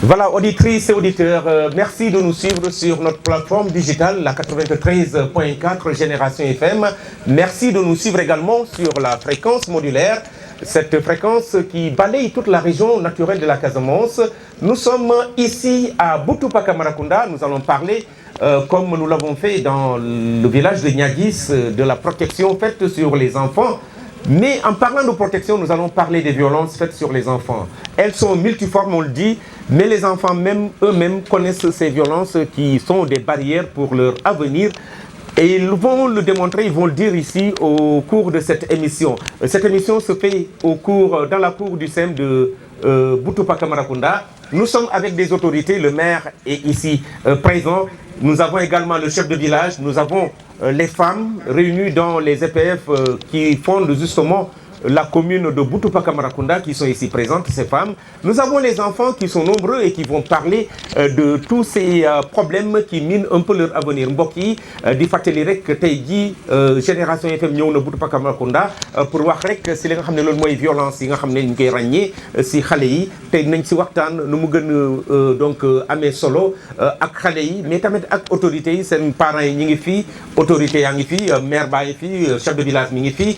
Voilà, auditrices et auditeurs, merci de nous suivre sur notre plateforme digitale, la 93.4 Génération FM. Merci de nous suivre également sur la fréquence modulaire, cette fréquence qui balaye toute la région naturelle de la Casamance. Nous sommes ici à Boutoupa Camaracounda. Nous allons parler, comme nous l'avons fait dans le village de Niaguis, de la protection faite sur les enfants. Mais en parlant de protection, nous allons parler des violences faites sur les enfants. Elles sont multiformes, on le dit, mais les enfants même eux-mêmes connaissent ces violences qui sont des barrières pour leur avenir. Et ils vont le démontrer, ils vont le dire ici au cours de cette émission. Cette émission se fait dans la cour du SEM de Boutoupa Camaracounda. Nous sommes avec des autorités, le maire est ici présent. Nous avons également le chef de village, nous avons les femmes réunies dans les EPF qui fondent justement la commune de Boutoupa Camaracounda qui sont ici présentes, ces femmes. Nous avons les enfants qui sont nombreux et qui vont parler de tous ces problèmes qui minent un peu leur avenir. Mbokk yi di fàttali rek tey jii Génération FM ñëw na Boutoupa Camaracounda pour wax rek si li nga xam ne loolu mooy violence yi nga xam ne ñu koy ràññee si xale yi tey nañ si waxtaan nu mu gën a donc amee solo ak xale yi mais tamit ak autorités yi seen parents yi ñi ngi fii autorités yaa ngi fii maire baa ngi fii chef de village mi ngi fii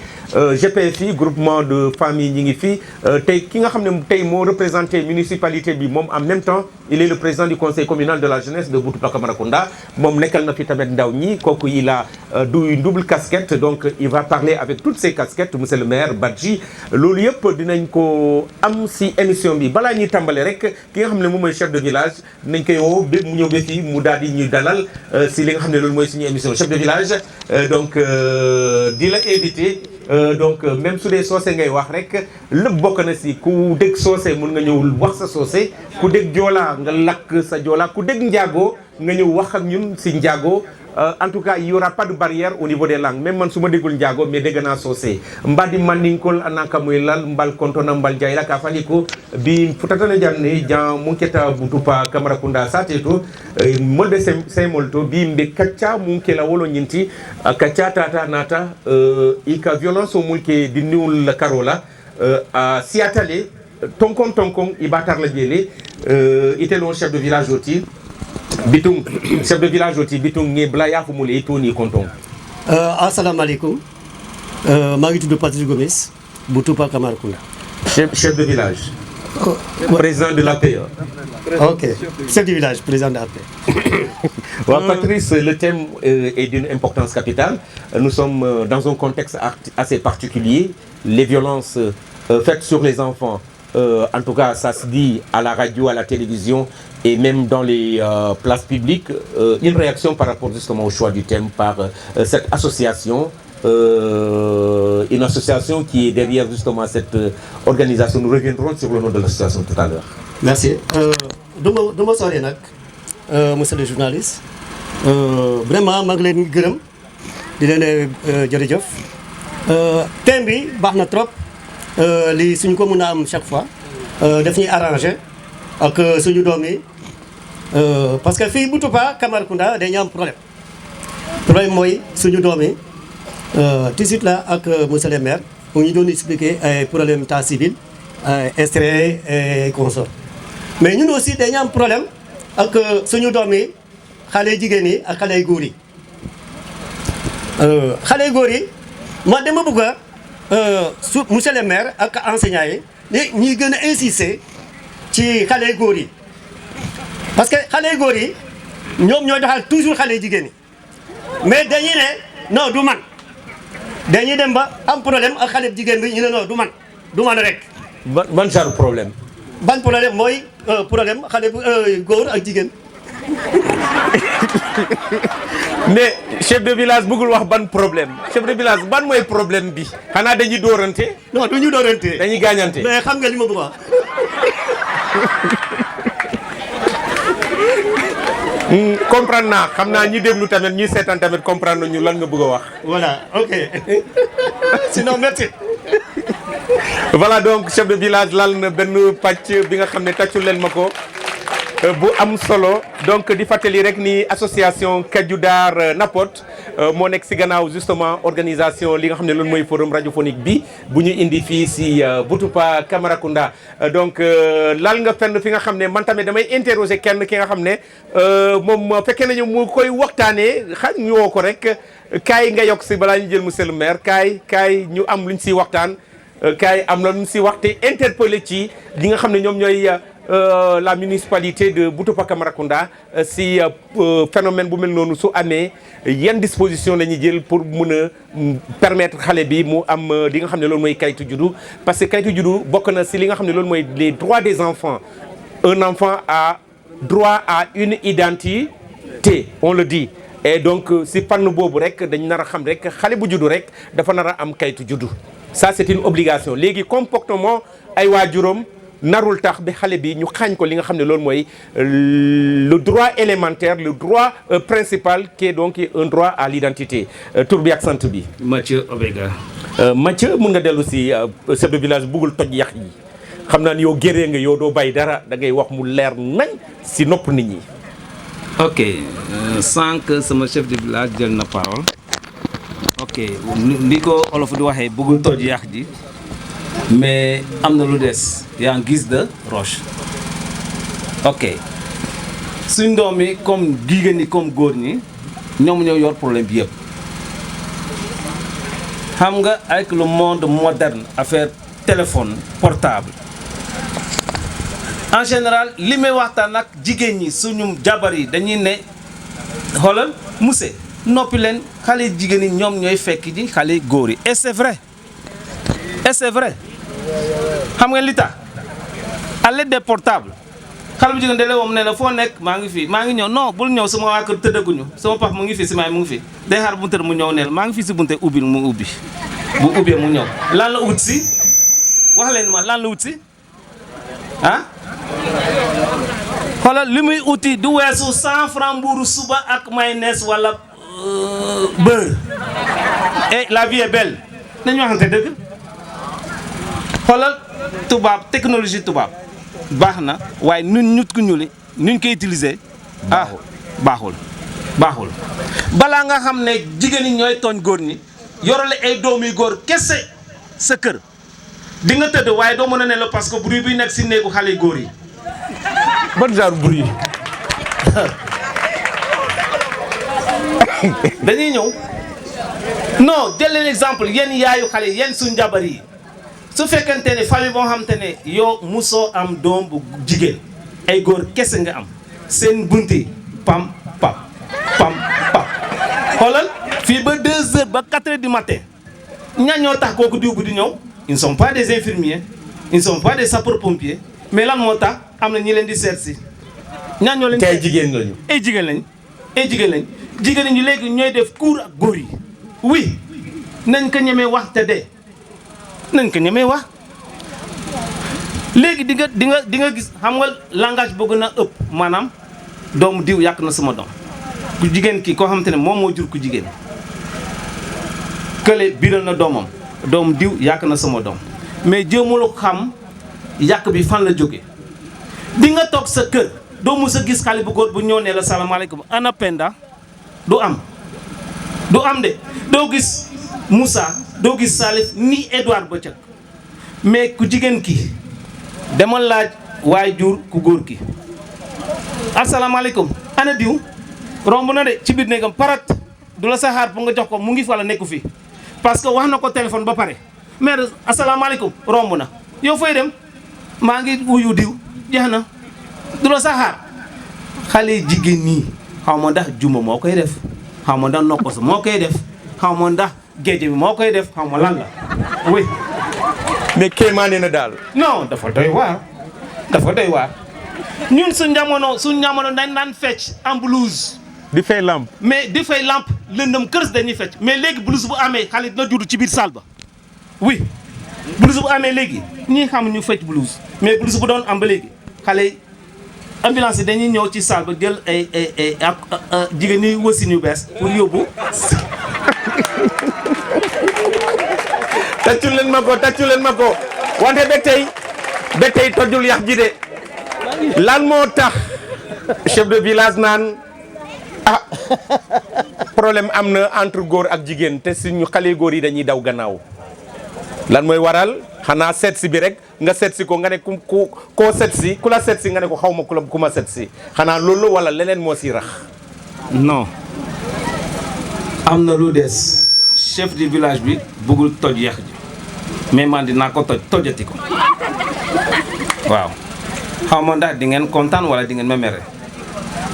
GPF yi groupement de famille ñi ngi fii tey ki nga xam ne tey moo représenté municipalité bi moom en même temps il est le président du conseil communal de la jeunesse de Boutoupa Camaracounda moom nekkal na fi tamit ndaw ñi kooku il a une double casquette donc il va parler avec toutes ces casquettes monsieur le maire Badji loolu yëpp dinañ ko am si émission bi balaa ñuy tàmbale rek ki nga xam ne moom mooy chef de village dinañ koy woo ba mu ñëw ba fii mu daal di ñuy dalal si li nga xam ne loolu mooy suñu émission chef de village donc di la invité donc même su dee soose ngay wax rek lépp bokk na si ku dégg soose mun nga ñëw wax sa soose ku dégg joolaa nga lakk sa joolaa ku dégg njaago nga ñëw wax ak ñun si njaago en tout cas il y aura pas de barrière au niveau des langues même man su ma déggul njaago mais dégg naa soose mbadi mandinkol anaka muy lal mbal kontona mbal jayla ka faliko bi futatana janne jan munketa Boutoupa Camaracounda sateto molde semolto bi mbe kacca munkela wolo nyinti kacca tata nata ika violence o mulke dinniul la karola a siatale tonkon ibatar la jele itelon chef de village oti bitung chef de village oti bitung nge blaya fu mule itoni konton assalamu alaikum maa ngi tudd Patrice Gomes Boutoupa Camaracounda chef de village président de l'APE ok chef du village président de l'APE ouais, Patrice le thème est d'une importance capitale nous sommes dans un contexte assez particulier les violences faites sur les enfants en tout cas ça se dit à la radio, à la télévision et même dans les places publiques une réaction par rapport justement au choix du thème par cette association une association qui est derrière justement cette organisation. Nous reviendrons sur le nom de l'association tout à l'heure. Merci. duma sori nag monsieur le journaliste vraiment maa ngi leen gërëm di leen jërëjëf thème bi baax na trop lii suñ ko mën a am chaque fois daf ñuy arrangé ak suñu doom yi parce que fii Boutoupa Camaracounda dañu am problème mooy suñu doom yi tout de suite là ak monsieur le maire mu ñu doon expliquer ay problème état civil extrait et consort mais ñun aussi dañu am problème ak suñu doom yi xale jigéen yi ak xale góor yi xale góor yi man dama bëgg su monsieur le maire ak enseignants yi ñuy gën a insister ci xale góor yi parce que xale góor yi ñoom ñooy doxal toujours xale jigéen yi mais dañuy ne non du man dañuy dem ba am problème ak xale jigéen bi ñu ne non du man rek. ban genre problème. ban problème mooy problème xale bu góor ak jigéen. mais chef de village bëggul wax ban problème chef de village ban mooy problème bi xanaa dañuy dóorante. non du ñu dóorante. dañuy gaañante. mais xam nga li ma bëgg a wax. comprendre naa xam naa ñi déglu tamit ñi seetaan tamit comprendre nañu lan nga bëgg a wax. voilà ok sinon merci. voilà donc chef de village lal na benn pàcc bi nga xam ne tàccul leen ma ko bu am solo donc di fàttali rek ni association Kajudar Napot moo nekk si gannaaw justement organisation li nga xam ne loolu mooy forum radiophonique bi bu ñu indi fii si Boutoupa Camaracounda donc laal nga fenn fi nga xam ne man tamit damay interroger kenn ki nga xam ne moom fekkee nañu mu koy waxtaanee xaj ñu woo ko rek kaay nga yokk si balaa ñu jël monsieur le maire kaay ñu am luñ siy waxtaan kaay am na luñ siy waxte interpellé ci li nga xam ne ñoom ñooy la municipalité de Boutoupa Camaracounda si phénomène bu mel noonu su amee yan disposition la ñuy jël pour mun a permettre xale bi mu am li nga xam ne loolu mooy kayitu juddu parce que kayitu juddu bokk na si li nga xam ne loolu mooy les droits des enfants. Un enfant a droit à une identité, on le dit. Et donc si fànn boobu rek dañ nar a xam rek xale bu juddu rek dafa nar a am kayitu juddu ça c'est une obligation léegi comportement ay waajuram narul tax bi xale bi ñu xaañ ko li nga xam ne loolu mooy le droit élémentaire le droit principal qui est donc un droit à l'identité tur bi ak sant bi. Mathieu Obega. Mathieu mun nga dellu si chef de village buggul toj yax yi xam naa ni yow géree nga yow doo bàyyi dara da ngay wax mu leer nañ si nopp nit ñi. ok sànq sama chef de village jël na parole ok ni ko olof di waxee bëggul toj yax ji. mais am na lu des y a en guise de roche ok suñ doom yi comme jigéen ñi comme góor ñi ñoom ñoo yor problème bi yëpp xam nga avec le monde moderne affaire téléphone portable en général li may waxtaan nag jigéen ñi suñu jabar yi dañuy ne xoolal monsieur noppi leen xale jigéen ñi ñoom ñooy fekk ji xale góor yi et c'est vrai xam nga li tax à l'aide des portables xale bu jigéen de moom ne la foo nekk maa ngi fii maa ngi ñëw non bul ñëw sama waa kër tëddaguñu sama pap mu ngi fii si maay mu ngi fi day xaar bu mu tëdd mu ñëw neel maa ngi fii si bunte ubbil mu ubbi bu ubbee mu ñëw lan la ut si wax leen ma lan la ut si ah xoolal li muy uti du weesu 100 francs mbuuru suba ak mayonnaise wala beurre et la vie est belle nañu waxante dëgg xoolal tubaab technologie tubaab baax na waaye ñun ñut ku ñuli nuñ koy utiliser baaxul balaa nga xam ne jigéen ñi ñooy tooñ góor ñi yorale ay doom yu góor kese sa kër di nga tëdd waaye doo mën a ne la parce que bruit bi nekk si néegu xale góor yi ban genre bruit dañuy ñëw non jël leen exemple yéen yaayu xale yéen suñ jabar yi su fekkente ne famille boo xam te ne yow musoo am doom bu jigéen ay góor kese nga am seen bunti pam pap xoolal fii ba 2 heures ba 4 heures du matin ñan ñoo tax kooku diw bu di ñëw ils ne sont pas des infirmiers ils ne sont pas des sapeurs-pompiers mais lan moo tax am na ñi leen di seet si ñan ñoo leen tey jigéen lañu ay jigéen lañ jigéen ñi léegi ñooy def cours ak góor yi oui nañ ko ñemee wax te de nañ ko ñemee wax léegi di nga gis xam nga langage bëgg na ëpp maanaam doomu diw yàq na sama doom ku jigéen kii koo xamante ne moom moo jur ku jigéen kële biiral na doomam doomu diw yàq na sama doom mais jéemulu xam yàq bi fan la jóge di nga toog sa kër doo mus a gis xale bu góor bu ñëw ne la salaamaaleykum ana Penda du am de doo gis Moussa doo gis Salif ni Edouard Bëccëg mais ku jigéen ki demal laaj waajur ku góor ki asalaamaaleykum ana diw romb na de ci biir néegam parat du la sa xaar pour nga jox ko mu ngi fa la nekku fi parce que wax na ko téléphone ba pare mais asalaamaaleykum romb na yow fay dem maa ngi wuyu diw jeex na du la sa xaar xale jigéen ñi xaw ma ndax juma moo koy def xaw ma ndax nokkos moo koy def xaw ma ndax géej bi moo koy def xaw ma lan la oui. mais kéemaane na daal. non dafa doy waar ñun suñ jamono dañ daan fecc en blouse. di fay lampe. mais di fay lampe lëndëm kër dañuy fecc mais léegi blouse bu amee xale dina judd ci biir salle ba oui blouse bu amee léegi ñii xam ñu fecc blouse mais blouse bu doon am ba léegi xale yi ambulance yi dañuy ñëw ci salle ba jël ay jigéen ñi wasin yu bees pour yóbbu. tàccu leen ma ko wante ba tey tojul yax ji de lan moo tax chef de village naan ah problème am na entre góor ak jigéen te suñu xale góor yi dañuy daw gannaaw lan mooy waral xanaa seet si bi rek nga seet si ko nga ne koo seet si ku la seet si nga ne ko xaw ma ku ma seet si xanaa loolu wala leneen moo si rax. non am na lu des chef du village bi bëggul toj yax ji mais man dinaa ko tojati ko waaw xaw ma ndax di ngeen kontaan wala di ngeen ma mere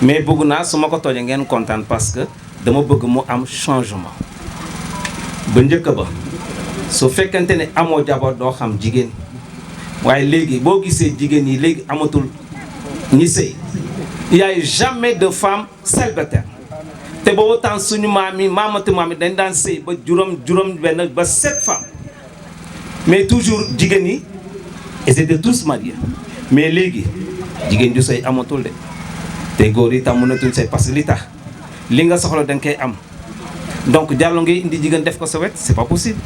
mais bëgg naa su ma ko tojee ngeen kontaan parce que dama bëgg mu am changement ba njëkk ba su fekkente ne amoo jabar doo xam jigéen waaye léegi boo gisee jigéen yi léegi amatul ñi sëy il y a jamais de femme célibataire te boobu temps suñu maam yi dañ daan sëy ba juróom benn ba 7 femmes mais toujours jigéen yi ils étaient tous mariés mais léegi jigéen du sëy amatul de te góor yi tam mënatul sëy parce que li tax li nga soxla da nga koy am donc jàllo ngay indi jigéen def ko sa wet c'est pas possible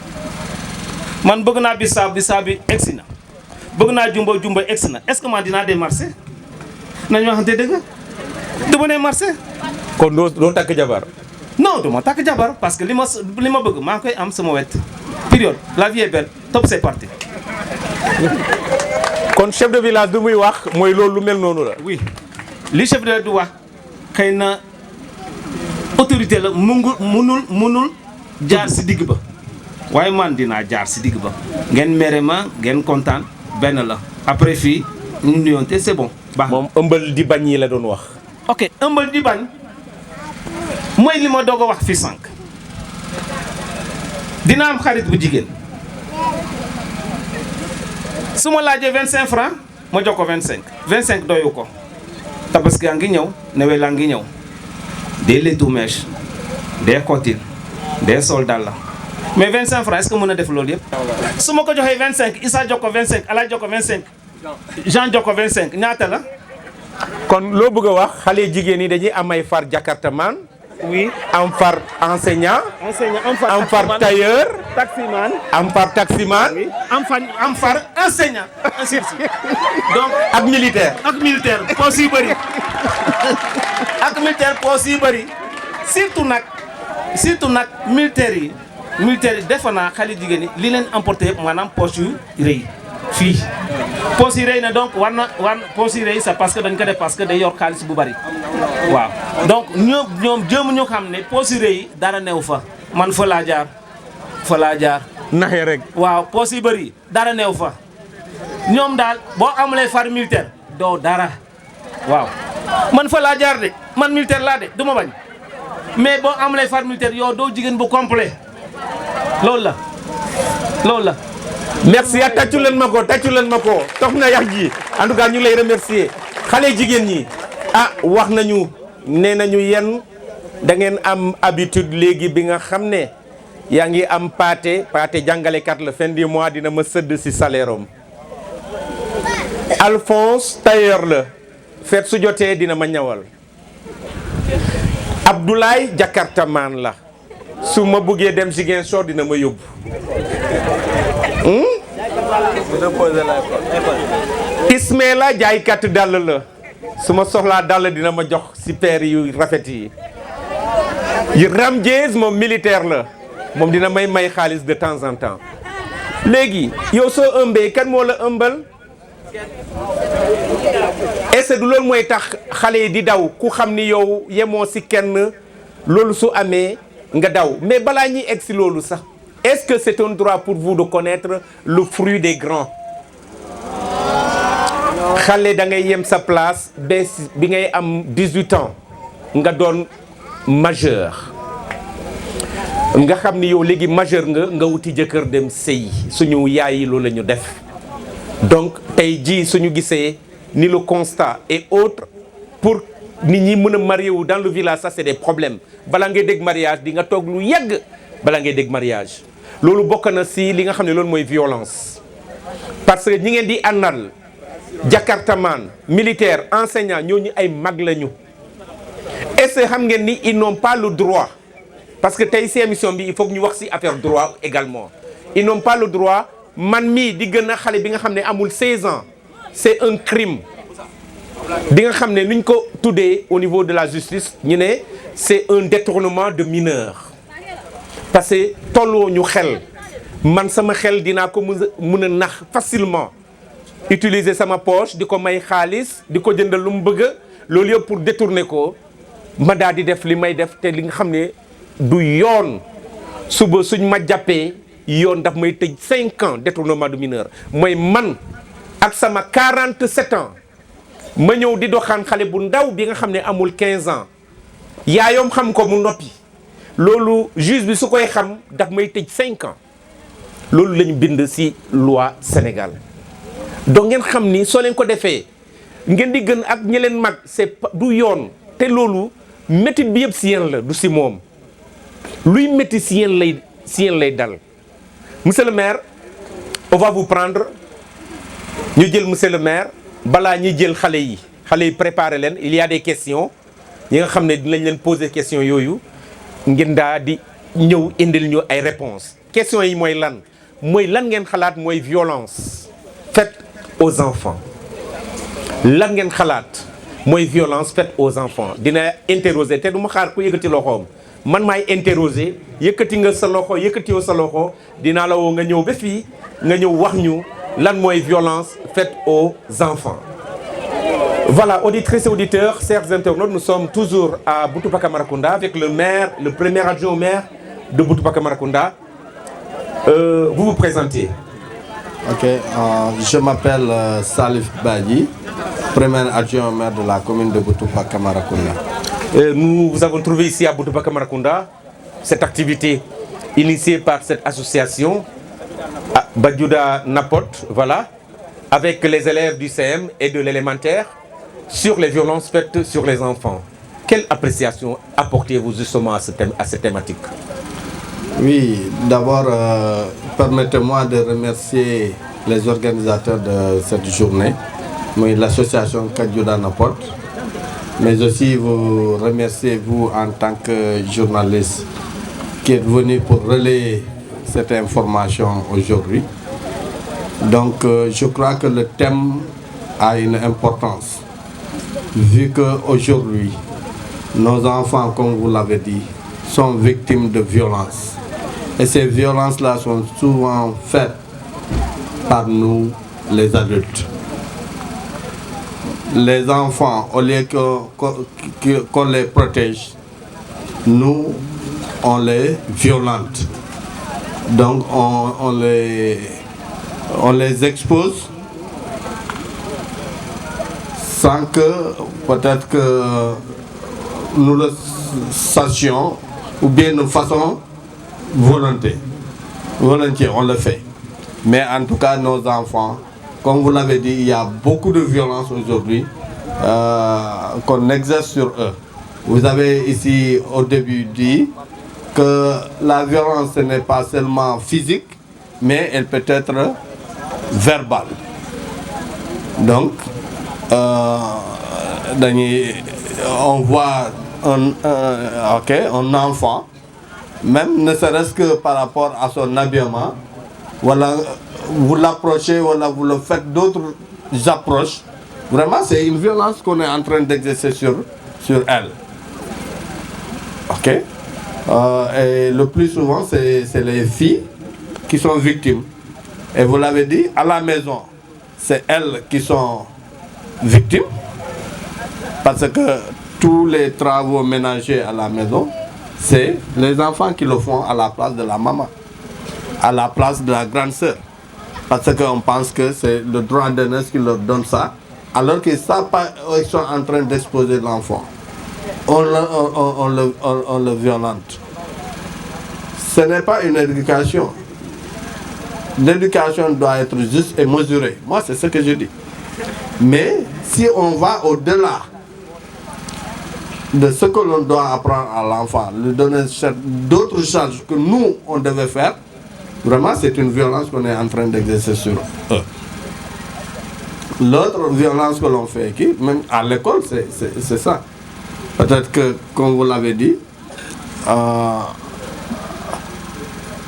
man bëgg naa bisaab bi egsi na bëgg naa jumbo egsi na est-ce que man dinaa dem marché nañu waxante dëgg du ma ne marché. kon doo takk jabar. non du ma takk jabar parce que li ma bëgg maa koy am sama wet période la vie est belle top c'est parti. kon chef de village du muy wax mooy loolu lu mel noonu la. oui li chef de village du wax xëy na autorité la munul jaar si digg ba waaye man dinaa jaar si digg ba ngeen mere ma ngeen kontaan benn la après fii ñu nuyoonte c'est bon. baax moom ëmbal di bañ yi la doon wax. ok ëmbal di bañ mooy li ma doog a wax fi sànq dina am xarit bu jigéen su ma laajee 25 francs ma jox ko 25 doyu ko tabaski a ngi ñëw Noël a ngi ñëw des lettu mèche des cotines des soldats la mais 25 francs est-ce que mën a def loolu yëpp. su ma ko joxee 25 Issa jox ko 25 Ala jox ko 25 Jean jox ko 25 ñaata la. kon loo bëgg a wax xale jigéen yi dañuy am ay far jakartaman. oui am far enseignant. am far tailleur. taximan. am far taximan. oui am far enseignant. donc ak militaire. poos yu bëri. ak militaire poos yu bëri. surtout nag militaire yi defe naa xale jigéen yi li leen emporté yëpp maanaam poos yu rëy fii. poos yi rëy na donc war na poos yi rëy c'est parce que dañ ko def parce que day yor xaalis bu bari waaw donc ñoom jëm ñu xam ne poos yi rëy dara new fa man fa laa jaar naxe rek. waaw poos yi bëri dara new fa ñoom daal boo amulee far militaire doo dara waaw man fa laa jaar de man militaire laa de du ma bañ mais boo amulee far militaire yow doo jigéen bu complet loolu la merci ya tàccu leen ma ko tox na yax ji en tout cas ñu lay remercier xale jigéen ñi wax nañu nee nañu yéen da ngeen am habitude léegi bi nga xam ne yaa ngi am paate jàngalekat la fin du mois dina ma sëdd si salaire am Alphonse tailleur la feet su jotee dina ma ñawal Abdoulaye jakartaman la su ma buggee dem Ziguinchor dina ma yóbbu Ismaïla jaaykat dàll la su ma soxlaa dàll dina ma jox si paire yu rafet yi Ramdiez moom militaire la moom dina may xaalis de temps en temps léegi yow soo ëmbee kan moo la ëmbal est-ce que loolu mooy tax xale yi di daw ku xam ni yow yemoo si kenn loolu su amee nga daw mais balaa ñuy egg si loolu sax est-ce que c'est un droit pour vous de connaître le fruit des grands xale da ngay yem sa place bés bi ngay am 18 ans nga doon majeur nga xam ni yow léegi majeur nga wuti jëkkër dem sëy suñu yaay yi loolu la ñu def donc tey jii suñu gisee ni le constat et autres pour nit ñi mën a marié wu dans le village ça c'est des problèmes bala ngay dégg mariage di nga toog lu yàgg bala ngay dégg mariage loolu bokk na si li nga xam ne loolu mooy violence parce que ñi ngeen di àndal jakartaman militaire enseignant ñooñu ay mag lañu est-ce que xam ngeen ni ils n'ont pas le droit parce que tey si émission bi il faut que ñu wax si affaire droit également ils n'ont pas le droit man mii di gën a xale bi nga xam ne amul 16 ans c'est un crime di nga xam ne nuñ ko tuddee au niveau de la justice ñu ne c'est un détournement de mineur parce que tolloo ñu xel man sama xel dinaa ko mën a nax facilement utiliser sama poche di ko may xaalis di ko jëndal lu mu bëgg loolu yëpp pour détourner ko ma daal di def li may def te li nga xam ne du yoon suba suñ ma jàppee yoon daf may tëj 5 ans détournement de mineur mooy man ak sama 47 ans ma ñëw di doxaan xale bu ndaw bi nga xam ne amul 15 ans yaayoom xam ko mu noppi loolu juge bi su koy xam daf may tëj 5 ans loolu lañu bind ci loi Sénégal donc ngeen xam ni soo leen ko defee ngeen di gën ak ñi leen mag c'est du yoon te loolu métit bi yëpp ci yéen la du ci moom luy métti ci yéen lay dal monsieur le maire on va vous prendre ñu jël monsieur le maire balaa ñuy jël xale yi préparer leen il y a des questions yi nga xam ne dinañ leen poser question yooyu ngeen daa di ñëw indil ñu ay réponses questions yi mooy lan ngeen xalaat mooy violence faite aux enfants lan ngeen xalaat mooy violence faite aux enfants dina interroger te du ma xaar ku yëkkati loxoom man maay interroger yëkkati nga sa loxo yëkkatiwoo sa loxo dinaa la woo nga ñëw ba fii nga ñëw wax ñu lan mooy violence faite aux enfants. Voilà, auditrices et auditeurs, chers internautes, nous sommes toujours à Boutoupa Maracounda avec le maire, le premier adjoint au maire de Boutoupa Maracounda. Vous vous présentez. Ok, je m'appelle Salif Badi, premier adjoint au maire de la commune de Boutoupa Maracounda. Nous vous avons trouvé ici à Boutoupa Maracounda cette activité initiée par cette association Badiouda Napot, voilà, avec les élèves du CM et de l'élémentaire sur les violences faites sur les enfants. Quelle appréciation apportez-vous justement à cette thématique? Oui, d'abord, permettez-moi de remercier les organisateurs de cette journée, l'association Badiouda Napot, mais aussi vous remercier vous en tant que journaliste qui êtes venu pour relayer cette information aujourd'hui. Donc je crois que le thème a une importance, vu qu'aujourd'hui, nos enfants, comme vous l'avez dit, sont victimes de violences. Et ces violences-là sont souvent faites par nous, les adultes. Les enfants, au lieu qu'on les protège, nous, on les violente. Donc on les expose sans que peut-être que nous le sachions ou bien de façon volontiers, on le fait. Mais en tout cas, nos enfants, comme vous l'avez dit, il y a beaucoup de violence aujourd'hui qu'on exerce sur eux. Vous avez ici au début dit que la violence ce n'est pas seulement physique, mais elle peut être verbale. Donc, on voit un enfant, même ne serait-ce que par rapport à son habillement, voilà, vous l'approchez, voilà, vous le faites d'autres approches. Vraiment, c'est une violence qu'on est en train d'exercer sur elle. Ok? Et le plus souvent, c'est les filles qui sont victimes. Et vous l'avez dit, à la maison, c'est elles qui sont victimes. Parce que tous les travaux ménagers à la maison, c'est les enfants qui le font à la place de la maman, à la place de la grande sœur. Parce qu'on pense que c'est le droit d'honneur qui leur donne ça, alors qu'ils ne savent pas qu'ils sont en train d'exposer l'enfant. On le violente. Ce n'est pas une éducation. L'éducation doit être juste et mesurée. Moi, c'est ce que je dis. Mais si on va au-delà de ce que l'on doit apprendre à l'enfant, lui donner d'autres charges que nous, on devait faire, vraiment, c'est une violence qu'on est en train d'exercer sur eux. L'autre violence que l'on fait ici, même à l'école, c'est ça. Peut-être que, comme vous l'avez dit,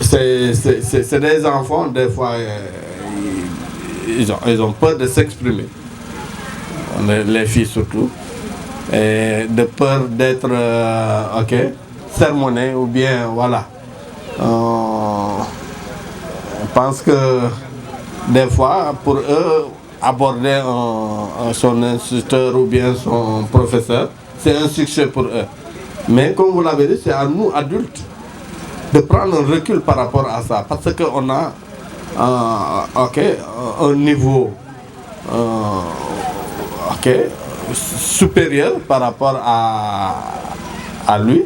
c'est des enfants, des fois, ils ont peur de s'exprimer. les filles surtout, et de peur d'être sermonnées ou bien voilà. Je pense que des fois, pour eux, aborder son instituteur ou bien son professeur, c'est un succès pour eux. Mais comme vous l'avez dit, c'est à nous, adultes, de prendre un recul par rapport à ça. Parce qu'on a un niveau supérieur par rapport à lui.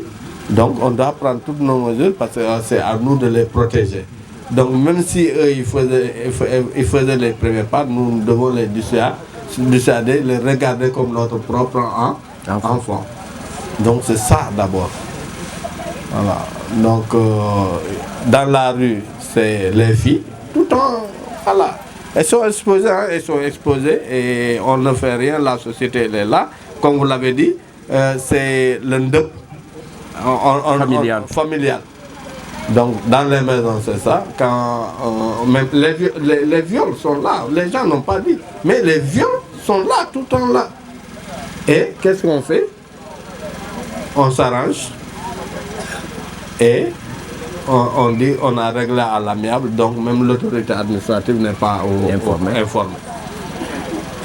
Donc on doit prendre toutes nos mesures parce que c'est à nous de les protéger. Donc même si eux ils faisaient les premiers pas, nous devons les dissuader, les regarder comme notre propre enfant. Donc c'est ça d'abord. Voilà. Donc dans la rue, c'est les filles. Tout le temps, voilà. Elles sont exposées, et on ne fait rien, la société elle est là. Comme vous l'avez dit, c'est le ndep familial. Donc dans les maisons c'est ça, quand même les viols sont là, les gens n'ont pas dit, mais les viols sont là, tout le temps là. Et qu'est-ce qu'on fait? On s'arrange et on dit on a réglé à l'amiable, donc même l'autorité administrative n'est pas informée.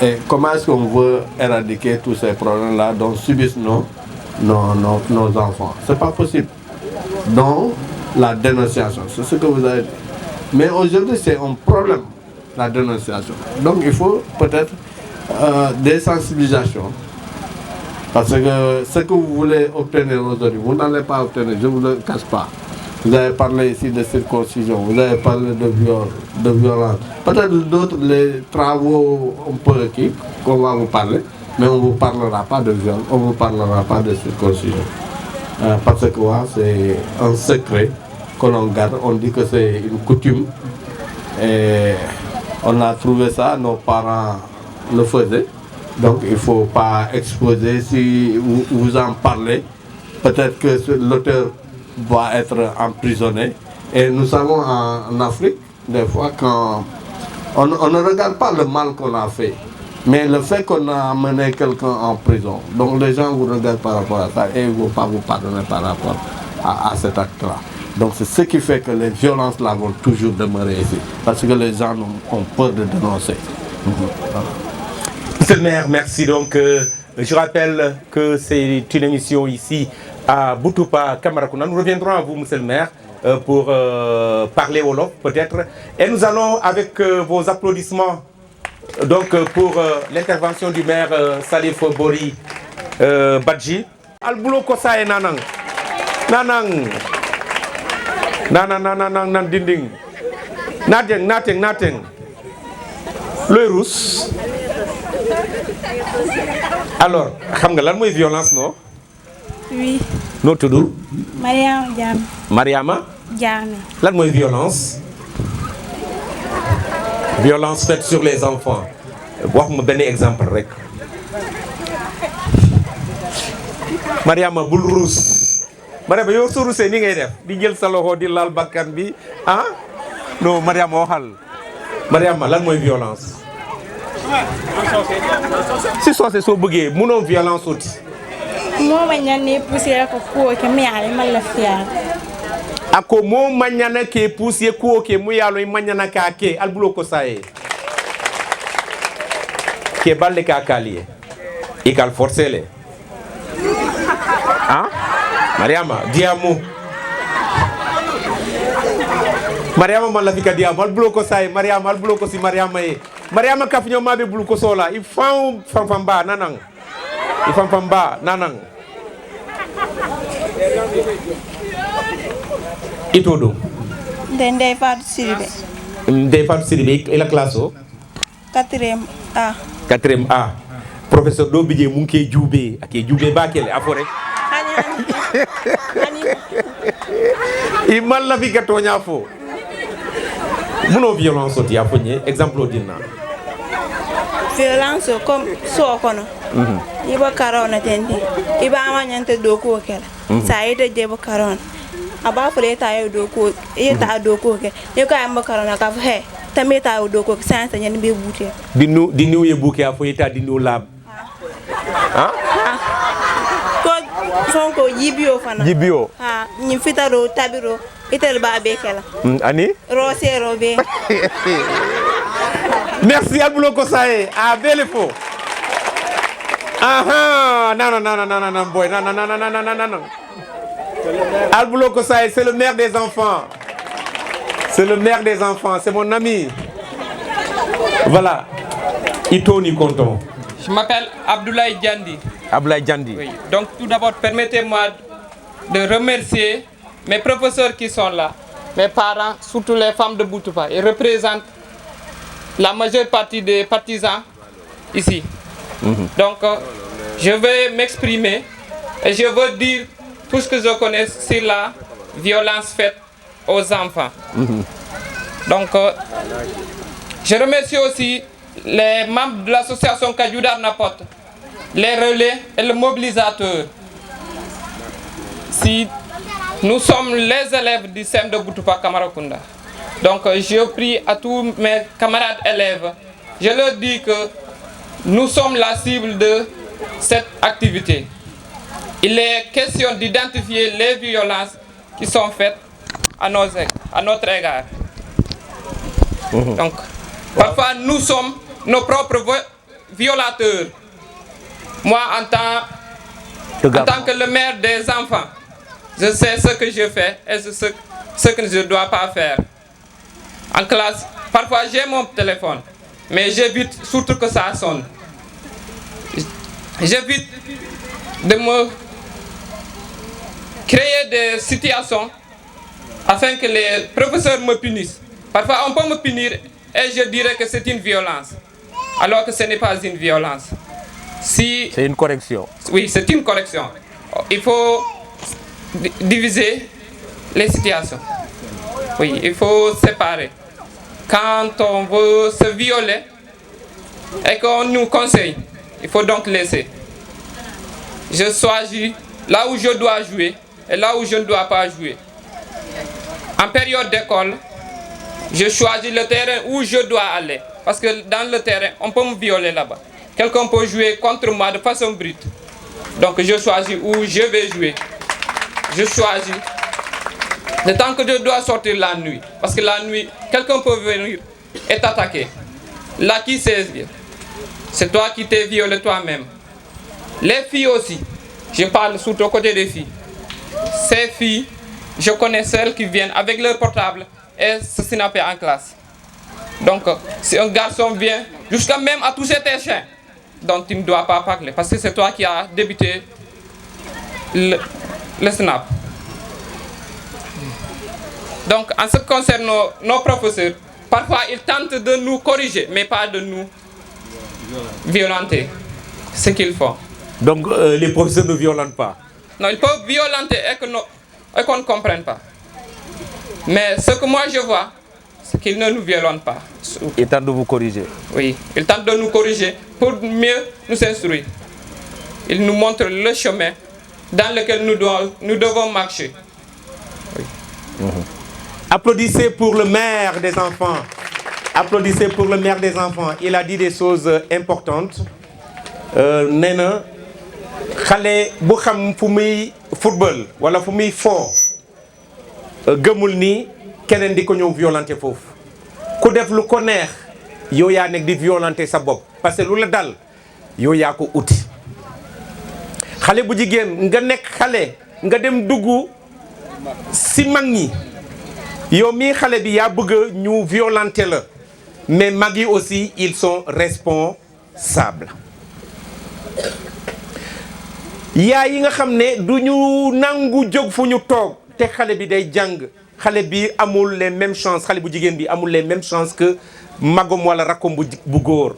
Et comment est-ce qu'on veut éradiquer tous ces problèmes-là dont subissent nos enfants? C'est pas possible. Donc la dénonciation, c'est ce que vous avez dit. Mais aujourd'hui c'est un problème, la dénonciation. Donc il faut peut-être des sensibilisations. Parce que ce que vous voulez obtenir aujourd'hui, vous n'allez pas obtenir, je ne vous le cache pas. Vous avez parlé ici de circoncision, vous avez parlé de viol, de violence. Peut-être d'autres, les travaux un peu qu'on va vous parler, mais on ne vous parlera pas de viol, on ne vous parlera pas de circoncision. Parce que c'est un secret que l'on garde, on dit que c'est une coutume. Et on a trouvé ça, nos parents le faisaient. Donc il ne faut pas exposer, si vous en parlez, peut-être que l'auteur va être emprisonné. Et nous savons en Afrique, des fois, quand on ne regarde pas le mal qu'on a fait, mais le fait qu'on a amené quelqu'un en prison. Donc les gens vous regardent par rapport à ça et ils ne vont pas vous pardonner par rapport à cet acte-là. Donc c'est ce qui fait que les violences là vont toujours demeurer ici. Parce que les gens ont peur de dénoncer. Voilà. Monsieur le maire, merci. Donc, je rappelle que c'est une émission ici à Boutoupa, Camaracounda. Nous reviendrons à vous, monsieur le maire, pour parler Wolof, peut-être. Et nous allons, avec vos applaudissements, donc pour l'intervention du maire Salif Bori Badji. Albulo Kosa et Nanang. Nanang. Nanang, nan dinding. Nateng. Le rousse. Alors, xam nga lan mooy violence, non? Oui. Noo tudd? Mariama Diame. Mariama? Diame. Lan mooy violence? Violence faite sur les enfants. Wax ma benn exemple rek. Mariama bul ruus. Mariama yow soo ruusee ni ngay def di jël sa loxo di laal bakkan bi ah? Non, Mariama waxal. Mariama lan mooy violence? Si soose soo bëggee mënoo violence oti. Mo manyane poussé ko ko ke mi ale mala fiar. Ako mo manyana ke poussé ko ke mu yalo manyana ka ke albulo ko sae. Ke balle ka kalié. E kal forcele. Hein? Mariama, diamo. Mariama man la fika diamo albulo ko sae, Mariama albulo ko si Mariama e. Mariama kafinyo mabe bulu ko sola, il fam ba nanang. Il fam ba nanang. Itodo. Ndey Fatou Sidibé. Ndey Fatou Sidibé et la classe au 4e A. 4e A. Professeur do bidje mu nké djoubé, ak djoubé ba kele afore. Il mal la fi gato nya fo. Muno violence oti afonye exemple odina. Violence comme so kono. Iba karona tendi. Iba amanyante doko kela. Sa ite jebo karona. Aba fule ta yo doko, eta doko ke. Yo ka amba karona ka he. Tameta yo doko sansa nyani be bouté. Dinu ye bouké afo eta dinu lab. ah ko sonko jibio fana jibio ha ni fitaro tabiro itel ba be kala ani rosero be merci Albulo Kosaye ah belle fo ah non boy non Albulo Kosaye c'est le maire des enfants c'est mon ami voilà Itoni Konton. Je m'appelle Abdoulaye Diandi. Abdoulaye Diandi. Oui. Donc tout d'abord, permettez-moi de remercier mes professeurs qui sont là, mes parents, surtout les femmes de Boutoupa. Ils représentent la majeure partie des partisans ici. Donc je vais m'exprimer et je veux dire tout ce que je connais sur la violence faite aux enfants. Donc je remercie aussi les membres de l'association Kadjoudar Napot, les relais et le mobilisateur. Si nous sommes les élèves du CEM de Boutoupa Kamarakunda. Donc je prie à tous mes camarades élèves, je leur dis que nous sommes la cible de cette activité. Il est question d'identifier les violences qui sont faites à notre égard. Donc, parfois nous sommes nos propres violateurs. Moi, en tant que le maire des enfants, je sais ce que je fais et ce que je ne dois pas faire. En classe, parfois j'ai mon téléphone, mais j'évite surtout que ça sonne. J'évite de me créer des situations afin que les professeurs me punissent. Parfois on peut me punir et je dirais que c'est une violence, alors que ce n'est pas une violence. C'est une correction. Oui, c'est une correction. Il faut diviser les situations. Oui, il faut séparer. Quand on veut se violer et qu'on nous conseille, il faut donc laisser. Je choisis là où je dois jouer et là où je ne dois pas jouer. En période d'école, je choisis le terrain où je dois aller. Parce que dans le terrain, on peut me violer là-bas. Quelqu'un peut jouer contre moi de façon brute. Donc je choisis où je vais jouer. Je choisis le temps que je dois sortir la nuit. Parce que la nuit, quelqu'un peut venir et t'attaquer. Là, qui sait? C'est toi qui t'es violé toi-même. Les filles aussi, je parle surtout au côté des filles. Ces filles, je connais celles qui viennent avec leur portable et se snapper en classe. Donc, si un garçon vient jusqu'à même à toucher tes chiens, donc tu ne dois pas parler parce que c'est toi qui as débuté le snap. Donc, en ce qui concerne nos professeurs, parfois ils tentent de nous corriger, mais pas de nous violenter. Ce qu'ils font. Donc, les professeurs ne violentent pas? Non, ils peuvent violenter et qu'on ne comprenne pas. Mais ce que moi je vois, c'est qu'ils ne nous violentent pas. Ils tentent de vous corriger? Oui, ils tentent de nous corriger pour mieux nous instruire. Ils nous montrent le chemin dans lequel nous devons marcher. Oui. Applaudissez pour le maire des enfants. Applaudissez pour le maire des enfants. Il a dit des choses importantes. Nena, xalé bu xam fu muy football wala fu muy fo gëmul ni keneen di ko ñëw violenter foofu ku def lu ko neex yow yaa nekk di violenter sa bopp parce que lu la dal yow yaa ko uti xale bu jigéen nga nekk xale nga dem dugg si mag ñi yow mii xale bi yaa bëgg ñu violenter la mais mag yi aussi ils sont responsables. yaay yi nga xam ne du ñu nangu jóg fu ñu toog te xale bi day jàng xale bi amul les mêmes chances xale bu jigéen bi amul les mêmes chances que magom wala rakkom bu góor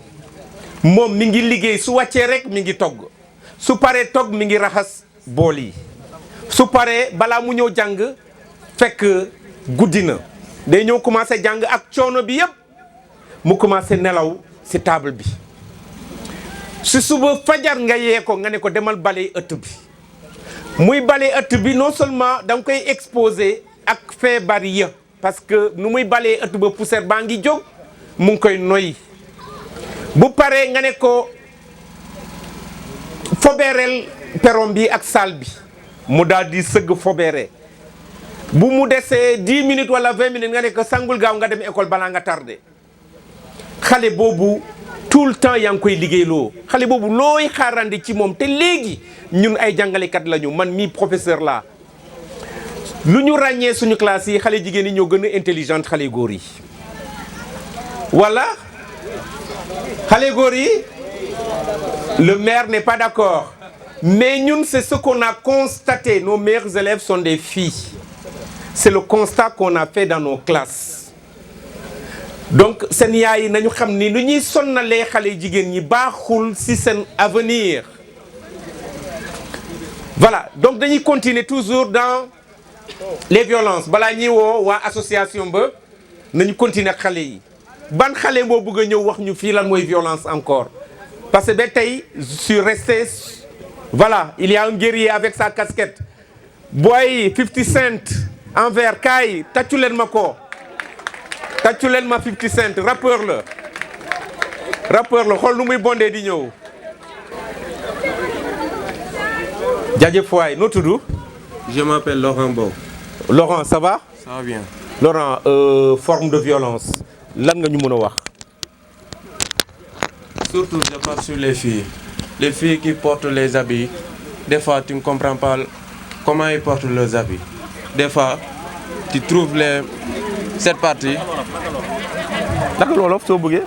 moom mi ngi liggéey su wàccee rek mi ngi togg su paree togg mi ngi raxas bool yi su paree balaa mu ñëw jàng fekk guddi na day ñëw commencé jàng ak coono bi yëpp mu commencé nelaw ci table bi si suba fajar nga yee ko nga ne ko demal bale ëtt bi muy bale ëtt bi non seulement da nga koy exposé ak feebar ya parce que nu muy balee ëtt ba poussière baa ngi jóg mu ngi koy noyyi bu paree nga ne ko fobeereel perron bi ak salle bi mu daal di sëgg fobeere bu mu desee 10 minutes wala 20 minutes nga ne ko sangul gaaw nga dem école balaa nga tardé xale boobu tout le temps yaa ngi koy liggéeyloo xale boobu looy xaarandi ci moom te léegi ñun ay jàngalekat lañu man mii professeur laa lu ñu ràññee suñu classe yi xale jigéen yi ñoo gën a intelligente xale góor yi wala xale góor yi le maire n'est pas d'accord mais ñun c'est ce qu'on a constaté nos meilleurs élèves sont des filles c'est le constat qu'on a fait dans nos classes donc seen yaay yi nañu xam ni lu ñuy sonnalee xale jigéen ñi baaxul ci seen avenir voilà donc dañuy continuer toujours dans les violences balaa ñuy woo waa association ba nañu continuer ak xale yi ban xale moo bëgg a ñëw wax ñu fii lan mooy violence encore parce que ba tey je suis resté voilà il y a un guerrier avec sa casquette booy 50 Cent envers kaay tàccu leen ma ko tàccu leen ma 50 Cent rappeur la xool nu muy bondee di ñëw jaajëf waay noo tudd. Je m'appelle Laurent Bow. Laurent ça va. Ça va bien. Laurent forme de violence lan nga ñu mën a wax. Surtout je parle sur les filles. Les filles qui portent les habits, des fois tu ne comprends pas comment ils portent leurs habits. Des fois tu trouves cette partie. naka loolu soo bëggee.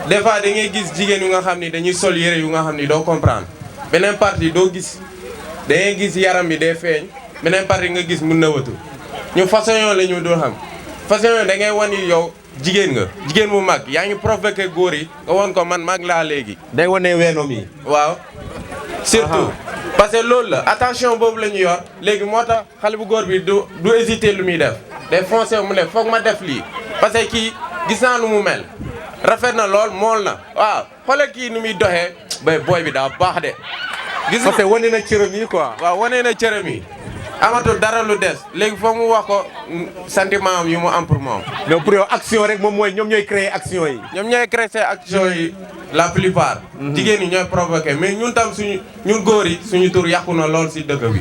Des fois da ngay gis jigéen yu nga xam ni dañuy sol yére yu nga xam ni doo comprendre. beneen partie doo gis da ngay gis yaram bi day feeñ beneen partie nga gis mun na wëtu ñu façon yoo la ñu doon xam façon yoo da ngay wan yow jigéen nga jigéen bu mag yaa ngi provoqué góor yi nga won ko man mag laa léegi. day wane weenom yi. waaw surtout parce que loolu la attention boobu la ñu yor léegi moo tax xale bu góor bi du hésiter lu muy def day foncé mu ne foog ma def lii parce que kii gis naa nu mu mel rafet na lool mool na waaw xoolal kii nu muy doxee bay booy bi daa baax de. gis parce que wane na cëram yi quoi. waaw wane na cëram yi amatul dara lu des léegi foog mu wax ko sentiment am yu mu am pour moom. mais pour yow action rek moom mooy ñoom ñooy créer action yi. ñoom ñooy créer action yi la plupart. jigéen ñi ñooy provoqué mais ñun tam ñun góor yi suñu tur yàqu na lool si dëkk bi.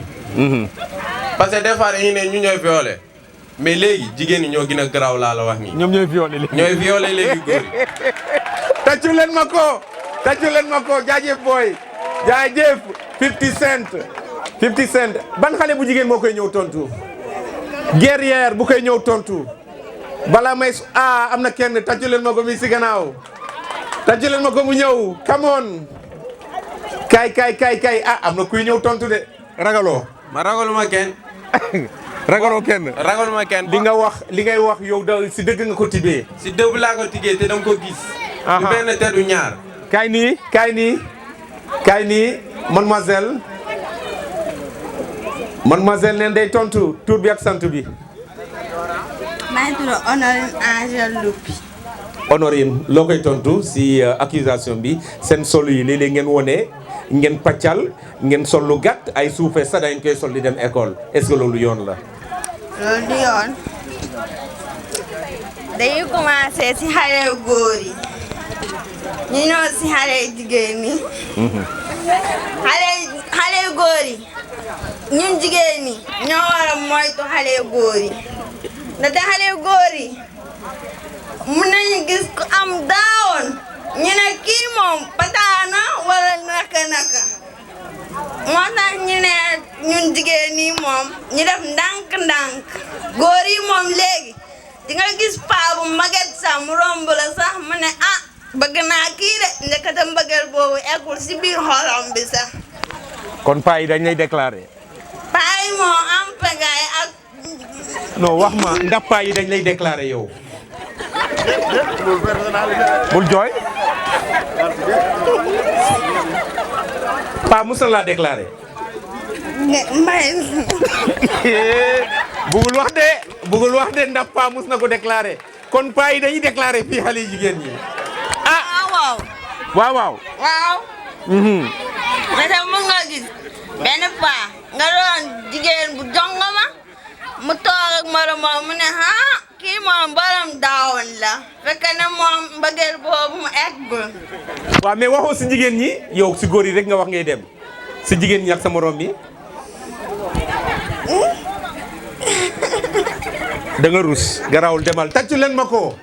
parce que des fois dañuy ne ñu ñooy violé mais léegi jigéen ñi ñoo gën a garaaw laa la wax nii. ñoom ñooy violé léegi. ñooy violé léegi góor yi. tàccu leen ma ko jaajëf booy jaajëf 50 Cent ban xale bu jigéen moo koy ñëw tontu guerrière bu koy ñëw tontu balaa may am na kenn tàccu leen ma ko mi si gannaaw tàccu leen ma ko mu ñëw come on kay am na kuy ñëw tontu de ragaloo. ma ragaluma kenn. ragaloo kenn. ragaluma kenn. li ngay wax yow da si dëgg nga ko tibbee. si dëgg laa ko tiggee te danga ko gis. du benn te du ñaar. kaay nii mademoiselle neen day tontu tur bi ak sant bi. maa ngi tudd Honorine Angèle Loupi. Honorine loo koy tontu si accusation bi seen solo yi léeg-léeg ngeen wone ngeen pàccal ngeen sol lu gàtt ay suufee sax dañ koy sol di dem école est-ce que loolu yoon la. loolu du yoon dañuy commencé si xale góor yi ñu ñëw si xale jigéen ñi. xale góor yi ñun jigéen ñi ñoo war a moytu xale góor yi ndaxte xale góor yi mun nañu gis ku am daawoon ñu ne kii moom pataana wala naka moo tax ñu ne ñun jigéen ñi moom ñu def ndànk-ndànk góor yi moom léegi di nga gis paa bu maget sax mu romb la sax mu ne bëgg naa kii de ndekete mbëggeel boobu eggul si biir xolam bi sax. kon paa yi dañ lay déclaré. paa yi moo am pagaay ak. non wax ma ndax paa yi dañ lay déclaré yow. bul jooy. paa mos na laa déclaré. bugul wax de ndax paa mos na ko déclaré kon paa yi dañuy déclaré fii xale jigéen ñi. waaw. mais mun nga gis benn paa nga doon jigéen bu jongoma mu toog ak moromam mu ne kii moom borom daawoon la fekk na moom mbëggeel boobu mu eggul. waaw mais waxoo si jigéen ñi yow si góor yi rek nga wax ngay dem si jigéen ñi ak sa morom bi da nga rus garawul demal tàccu leen ma ko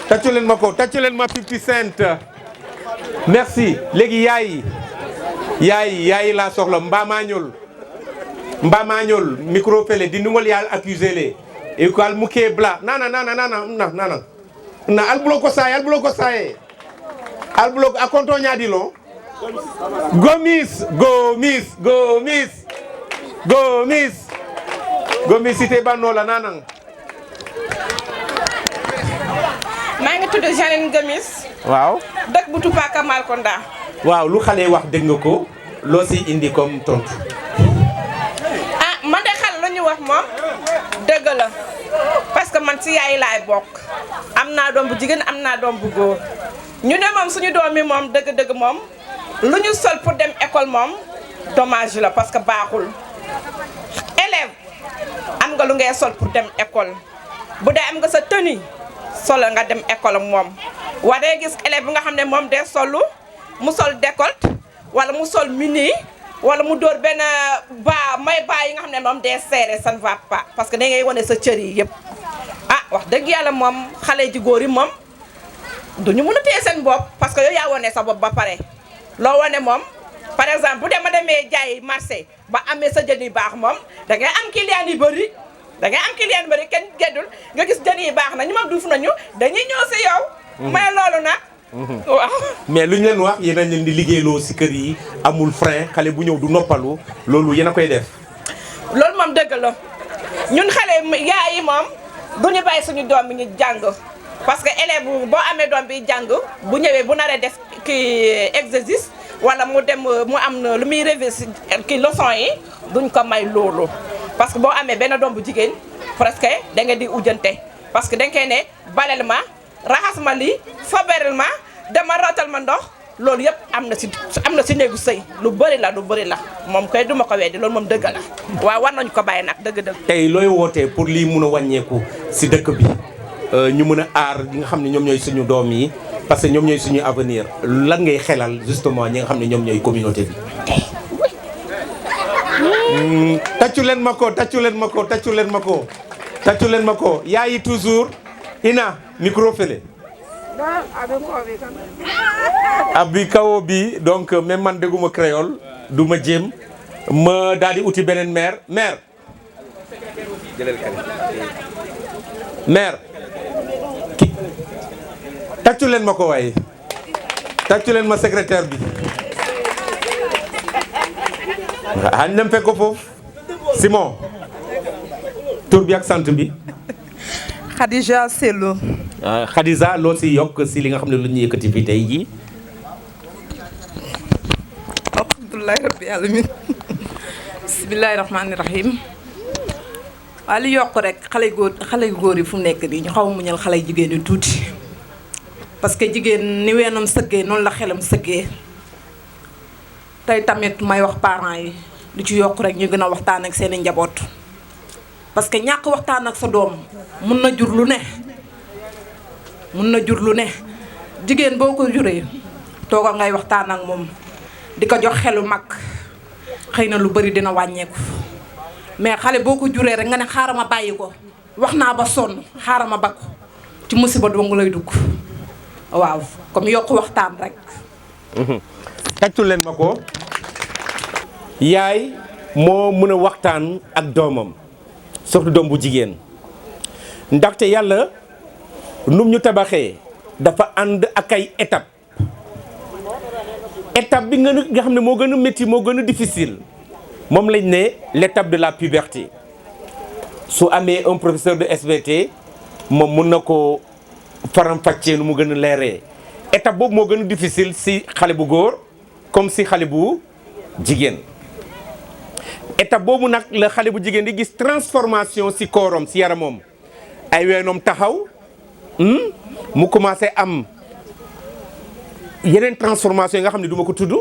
tàccu leen ma ko tàccu leen ma 50 Cent merci léegi yaay laa soxla mbamañol micro fele di nungol yaal accusé le e ko al muke bla nana na al bloko saye a konto ñaadi lo gomis cité bannola nanang maa ngi tudd Janine Gomis. waaw dëkk bu Tupaka Malkonda. waaw lu xale wax dégg nga ko loo si indi comme tontu. man de xale lu ñu wax moom dëgg la parce que man si yaay laay bokk am naa doom bu jigéen am naa doom bu góor ñu ne moom suñu doom yi moom dëgg-dëgg moom lu ñu sol pour dem école moom dommage la parce que baaxul élève am nga lu ngay sol pour dem école bu dee am nga sa tenue solo nga dem école moom waree gis élève bi nga xam ne moom dee solu mu sol décolte wala mu sol mini wala mu dóor benn baa yi nga xam ne moom dee serré ça ne va pas parce que da ngay wane sa cër yi yëpp wax dëgg yàlla moom xale ji góor yi moom duñu mën a téye seen bopp parce que yow yaa wane sa bopp ba pare loo wane moom par exemple bu ma demee jaay marché ba amee sa jën yu baax moom da ngay am client yu bëri kenn geddul nga gis jën yi baax na ñu ma duuf nañu dañuy ñëw si yow may loolu nag waaw mais lu ñu leen wax yéen a leen di liggéeyloo si kër yi amul frein xale bu ñëw du noppalu loolu yéen a koy def loolu moom dëgg la ñun xale yaay yi moom duñu bàyyi suñu doom bi ñu jàng parce que élève boo amee doom bi jàng bu ñëwee bu naree def ki exercice wala mu dem mu am lu muy réviser ki leçon yi duñ ko may loolu parce que boo amee benn doom bu jigéen presque da nga di ujjante parce que da nga koy ne balel ma raxas ma lii faberel ma dama rootal ma ndox loolu yëpp am na si néegu sëy lu bëri la moom koy duma ko weddi loolu moom dëgg la waaw war nañu ko bàyyi nag dëgg-dëgg. tey looy wootee pour lii mun a wàññeeku si dëkk bi ñu mën a aar ñi nga xam ne ñoom ñooy suñu doom yi parce que ñoom ñooy suñu avenir lan ngay xelal justement ñi nga xam ne ñoom ñooy communauté bi. tàccu leen ma ko yaayi toujours ina micro fele abi kawo bi donc même man dégguma créole du ma jéem ma daal di uti beneen maire ki tàccu leen ma ko waaye tàccu leen ma secrétaire bi xañ nem fekk ko foofu Simon tur bi ak sant bi Khadija Sello. Khadija loo si yokk si li nga xam ne lu ñu yëkkati fii tey jii. alhamdulilah rabbi alamin bismillahi rahmaani rahim. waa li yokk rek xale yu góor yi fu mu nekk nii ñu xaw a muñal xale yu jigéen yi tuuti parce que jigéen ni weenam sëggee noonu la xelam sëggee tey tamit may wax parents yi lu ci yokk rek ñu gën a waxtaan ak seeni njaboot. parce que ñàkk waxtaan ak sa doom mun na jur lu ne jigéen boo ko juree tooga ngay waxtaan ak moom di ko jox xelu mag xëy na lu bari dina wàññeeku mais xale boo ko juree rek nga ne xaaral ma bàyyi ko wax naa ba sonn xaaral ma bakku ci musiba dong lay dugg waaw comme yokk waxtaan rek. tàccu leen ma ko yaay moo mën a waxtaan ak doomam. surtout doom bu jigéen ndaxte yàlla num ñu tabaxee dafa ànd ak ay étape bi nga xam ne moo gën a métti moo gën a difficile moom lañ ne l'étape de la puberté su amee un professeur de SVT moom mun na ko faram-fàccee nu mu gën a leeree étape boobu moo gën a difficile si xale bu góor comme si xale bu jigéen étape boobu nag la xale bu jigéen di gis transformation si koorom si yaramam ay weenoom taxaw mu commencé am yeneen transformation yi nga xam ne du ma ko tudd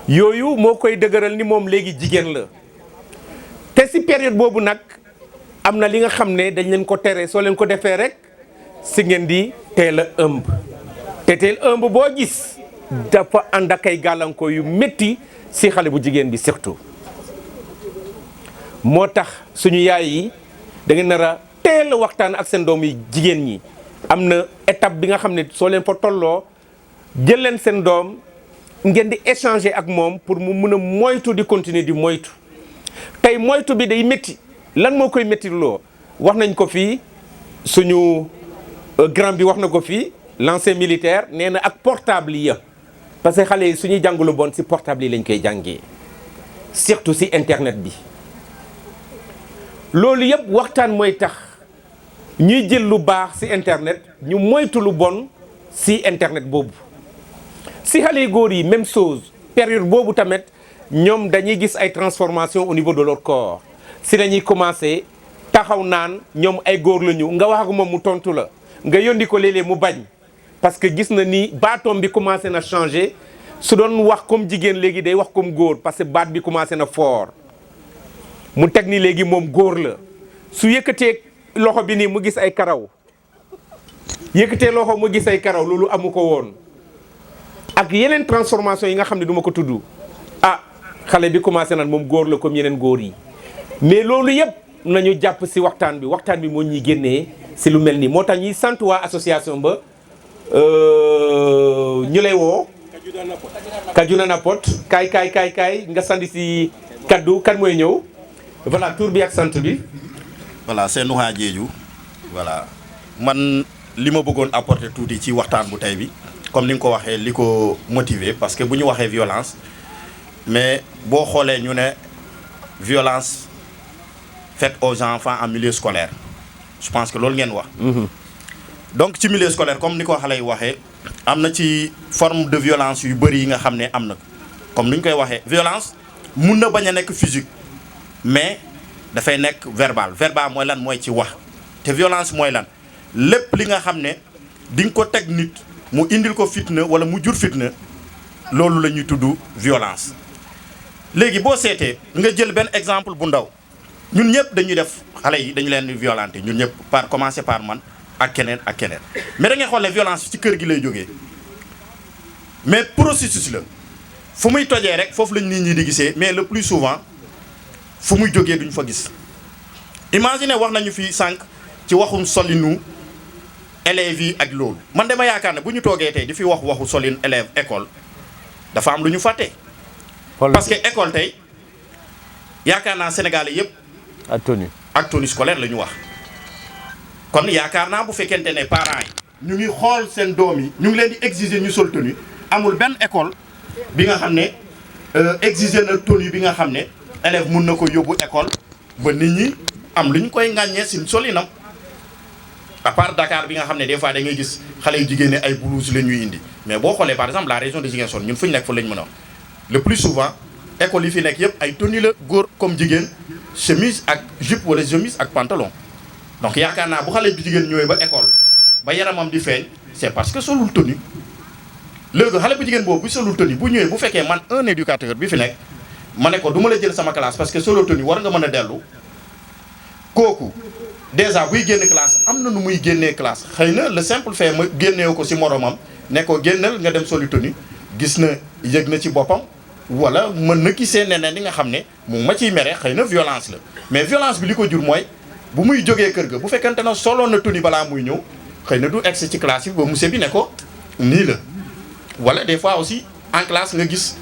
yooyu moo koy dëgëral ni moom léegi jigéen la te si période boobu nag am na li nga xam ne dañ leen ko tere soo leen ko defee rek si ngeen di teel a ëmb te teel ëmb boo gis dafa ànd ak ay gàllankoor yu métti si xale bu jigéen bi surtout moo tax suñu yaay yi da ngeen nar a teel a waxtaan ak seen doom yi jigéen ñi am na étape bi nga xam ne soo leen fa tolloo jël leen seen doom ngeen di échanger ak moom pour mu mun a moytu di continuer di moytu tey moytu bi day métti lan moo koy métti loo wax nañ ko fii suñu grand bi wax na ko fii l'ancien militaire nee na ak portable yi parce que xale yi suñuy jàng lu bon si portable yi lañ koy jàngee surtout si internet bi loolu yëpp waxtaan mooy tax ñuy jël lu baax si internet ñu moytu lu bon si internet boobu si xale yu góor yi même chose période boobu tamit ñoom dañuy gis ay transformation au niveau de leur corps si lañuy commencé taxaw naan ñoom ay góor la ñu nga wax ak moom mu tontu la nga yónni ko léeg-léeg mu bañ parce que gis na ni baatoom bi commencé na changer su doon wax comme jigéen léegi day wax comme góor parce que baat bi commencé na fort mu teg ni léegi moom góor la su yëkkatee loxo bi nii mu gis ay karaw yëkkatee loxo mu gis ay karaw loolu amu ko woon ak yeneen transformation yi nga xam ne duma ko tudd ah xale bi commencé naan moom góor la comme yeneen góor yi mais loolu yëpp nañu jàpp si waxtaan bi moo ñuy génnee si lu mel nii moo tax ñuy sant waa association ba ñu lay woo Kajuna Napot kaay nga sandi si kaddu kan mooy ñëw voilà tur bi ak sant bi voilà c'est Nouha Diédhiou voilà man li ma bëggoon apporter tuuti ci waxtaan bu tey bi comme ni nga ko waxee li ko motiver parce que bu ñu waxee violence mais boo xoolee ñu ne violence faite aux enfants en milieu scolaire je pense que loolu ngeen wax donc ci milieu scolaire comme ni ko xale yi waxee am na ci forme de violence yu bëri yi nga xam ne am na comme ni ñu koy waxee violence mun na bañ a nekk physique mais dafay nekk verbal mooy lan mooy ci wax te violence mooy lan lépp li nga xam ne di nga ko teg nit mu indil ko fitna wala mu jur fitna loolu la ñuy tudd violence léegi boo seetee nga jël benn exemple bu ndaw ñun ñëpp dañuy def xale yi dañu leen di violenter ñun ñëpp par commencer par man ak keneen mais da ngay xool ne violence ci kër gi lay jógee mais processus la fu muy tojee rek foofu lañ nit ñi di gisee mais le plus souvent fu muy jógee duñ fa gis imagine wax nañu fi sànq ci waxum solinu élèves yi ak loolu man dama yaakaar ne bu ñu toogee tey di fi waxu solin élève école dafa am lu ñu fàtte parce que école tey yaakaar naa Sénégalais yëpp ak tenue scolaire la ñu wax kon yaakaar naa bu fekkente ne parents yi ñu ngi xool seen doom yi ñu ngi leen di exiger ñu sol tenue amul benn école bi nga xam ne exiger na tenue bi nga xam ne élève mun na ko yóbbu école ba nit ñi am lu ñu koy ŋàññee si solinam à part Dakar bi nga xam ne des fois da ngay gis xale yu jigéen ne ay blouse la ñuy indi mais boo xoolee par exemple la région de Ziguinchor ñun fu ñu nekk fa lañ mën a wax le plus souvent école yi fi nekk yëpp ay tenue la góor comme jigéen chemise ak jupe wala chemise ak pantalon donc yaakaar naa bu xale bu jigéen ñëwee ba école ba yaramam di feeñ c'est parce que solul tenue léegi xale bu jigéen boobu bu solul tenue bu ñëwee bu fekkee man un éducateur bi fi nekk ma ne ko du ma la jël sama classe parce que solo tenue war nga mën a dellu kooku déjà buy génn classe am na nu muy génnee classe xëy na le simple fait ma génneew ko si moromam ne ko génnal nga dem soli tenue gis na yëg na ci boppam wala mën na gisee neneen li nga xam ne mu ma ciy mere xëy na violence la mais violence bi li ko jur mooy bu muy jógee kër ga bu fekkente na soloon na tenue balaa muy ñëw xëy na du egsi ci classe bi ba monsieur bi ne ko nii la wala des fois aussi en classe nga gis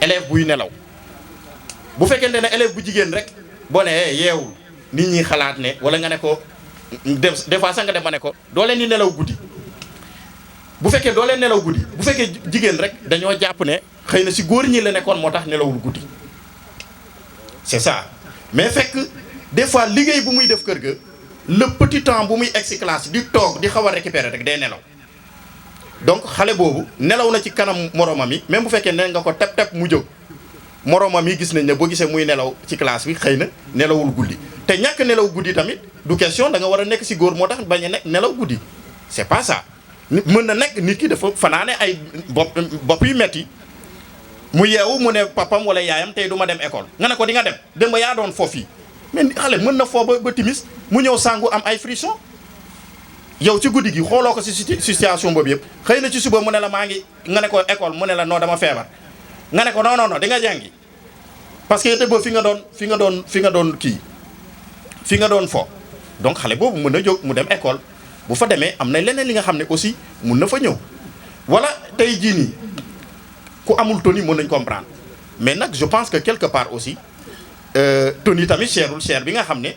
élève buy nelaw bu fekkente ne élève bu jigéen rek boo ne yeewul nit ñi xalaat ne wala nga ne ko des fois sax nga dem ba ne ko doo leen di nelaw guddi bu fekkee doo leen nelaw guddi bu fekkee jigéen rek dañoo jàpp ne xëy na si góor ñi la nekkoon moo tax nelawul guddi c'est ça mais fekk des fois liggéey bu muy def kër ga le petit temps bu muy egg si classe di toog di xaw a récupérer rek day nelaw donc xale boobu nelaw na ci kanam moromam yi même bu fekkee ne nga ko tep mu jóg moromam yi gis nañ ne boo gisee muy nelaw ci classe bi xëy na nelawul guddi te ñàkk nelaw guddi tamit du question da nga war a nekk si góor moo tax bañ a nekk nelaw guddi c'est pas ça mën na nekk nit ki dafa fanaane ay bopp yu metti mu yeewu mu ne papam wala yaayam tey du ma dem école nga ne ko di nga dem ba yaa doon foofu yi mais xale mën na foo ba timis mu ñëw sangu am ay frisson yow ci guddi gi xooloo ko si situation boobu yëpp xëy na ci suba mu ne la maa ngi nga ne ko école mu ne la non dama feebar nga ne ko non di nga jàngi parce que te boobu fi nga doon fo donc xale boobu mën na jóg mu dem école bu fa demee am na leneen li nga xam ne aussi mun na fa ñëw wala tey jii nii ku amul tenue mën nañ comprendre mais nag je pense que quelque part aussi tenue tamit cher bi nga xam ne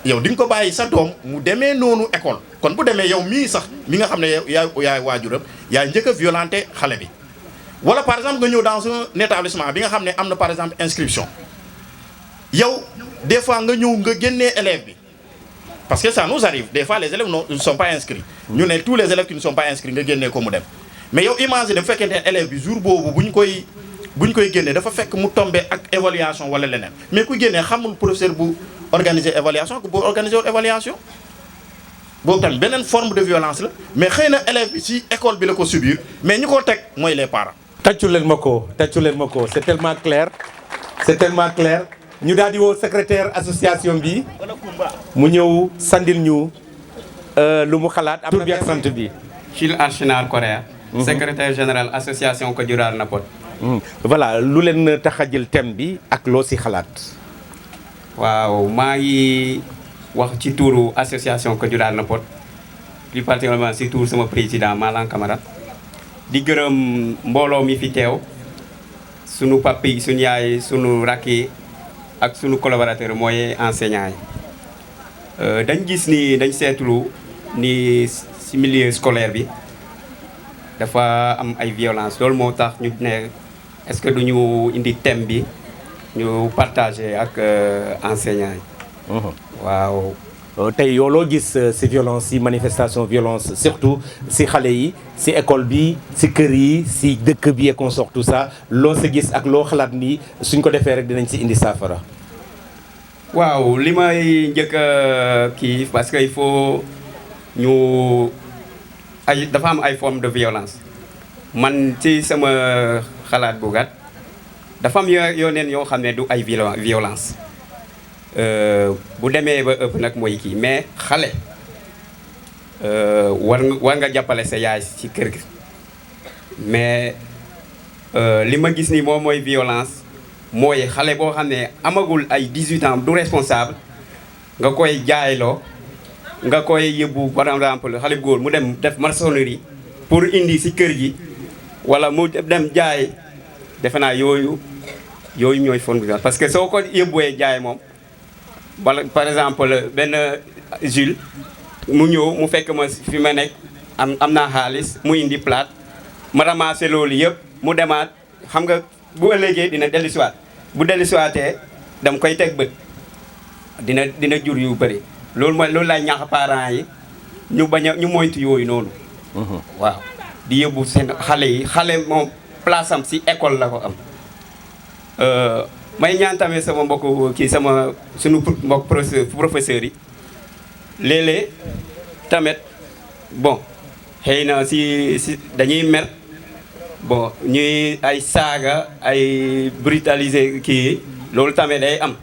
yow di nga ko bàyyi sa doom mu demee noonu école kon bu demee yow mii sax mi nga xam ne yaay waajuram yaay njëkk a violenté xale bi wala par exemple nga ñëw dans un établissement bi nga xam ne am na par exemple inscription yow des fois nga ñëw nga génnee élève bi parce que ça nous arrive des fois les élèves ne sont pas inscrits ñu ne tous les élèves qui ne sont pas inscrits nga génnee ko mu dem mais yow imagine bu fekkente ne élève bi jour boobu bu ñu koy génnee dafa fekk mu tombé ak évaluation wala leneen mais ku génnee xamul professeur bu organiser évaluation bu organiser évaluation boobu tamit beneen forme de violence la mais xëy na élève bi ci école bi la ko subir mais ñu ko teg mooy les parents. tàccu leen ma ko c'est tellement clair ñu daal di woo secrétaire association bi mu ñëw sandil ñu lu mu xalaat. tur bi ak sant bi. Chil Archinar Correa. secrétaire général association Côte d'Ivoire Napot. voilà lu leen tax a jël thème bi ak loo ci xalaat. waaw maa ngi wax ci tuuru association Côte d'Ivoire Napot plus particulièrement ci tuur sama président Malang Camara di gërëm mbooloo mi fi teew sunu papi yi sunu yaay sunu rakk yi ak sunu collaborateur mooy enseignant yi dañ gis ni dañ seetlu ni ci milieu scolaire bi dafa am ay violence loolu moo tax ñu ne est-ce que duñu indi thème bi ñu partagé ak enseignants yi. waaw. tey yow loo gis ci violence ci manifestation violence surtout ci xale yi ci école bi ci kër yi ci dëkk bi et consort tout ça loo sa gis ak loo xalaat ni suñ ko defee rek dinañ ci indi saafara. waaw li may njëkk kii parce que il faut ñu dafa am ay forme de violence man ci sama xalaat bu gàtt dafa am yoo neen yoo xam ne du ay violence bu demee ba ëpp nag mooy kii mais xale war nga jàppale sa yaay ci kër gi mais li ma gis ni moom mooy violence mooy xale boo xam ne amagul ay 18 ans du responsable nga koy jaayloo nga koy yóbbu par exemple xale bu góor mu dem def maçonnerie pour indi ci kër gi wala mu dem jaay defe naa yooyu ñooy fond parce que soo ko yóbbuwee jaay moom wala par exemple benn Jules mu ñëw mu fekk ma fi ma nekk am naa xaalis mu indi plate ma ramassé loolu yëpp mu demaat xam nga bu ëllëgee dina dellusiwaat bu dellusiwaatee dama koy teg bët dina jur yu bëri loolu laay ñaax parents yi ñu moytu yooyu noonu. waaw di yóbbu seen xale moom place am ci école la ko am. may ñaan tamit sama mbokk kii suñu mbokk professeurs yi léeg-léeg tamit bon xëy na si dañuy mer bon ñuy ay saaga ay brutaliser kii loolu tamit day am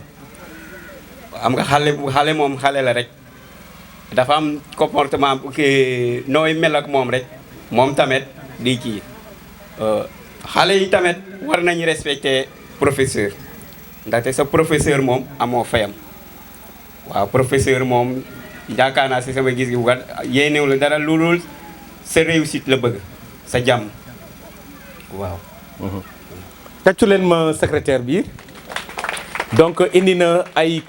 nga xale moom xale la rek dafa am comportement kii nooy mel ak moom rek moom tamit di kii xale yi tamit war nañu respecter professeur ndaxte sa professeur moom amoo fayam waaw professeur moom yaakaar naa si sama gis gi bu gàtt yéenewu la dara loolul sa réussite la bëgg sa jàmm waaw. tàccu leen ma secrétaire bi donc indi na ay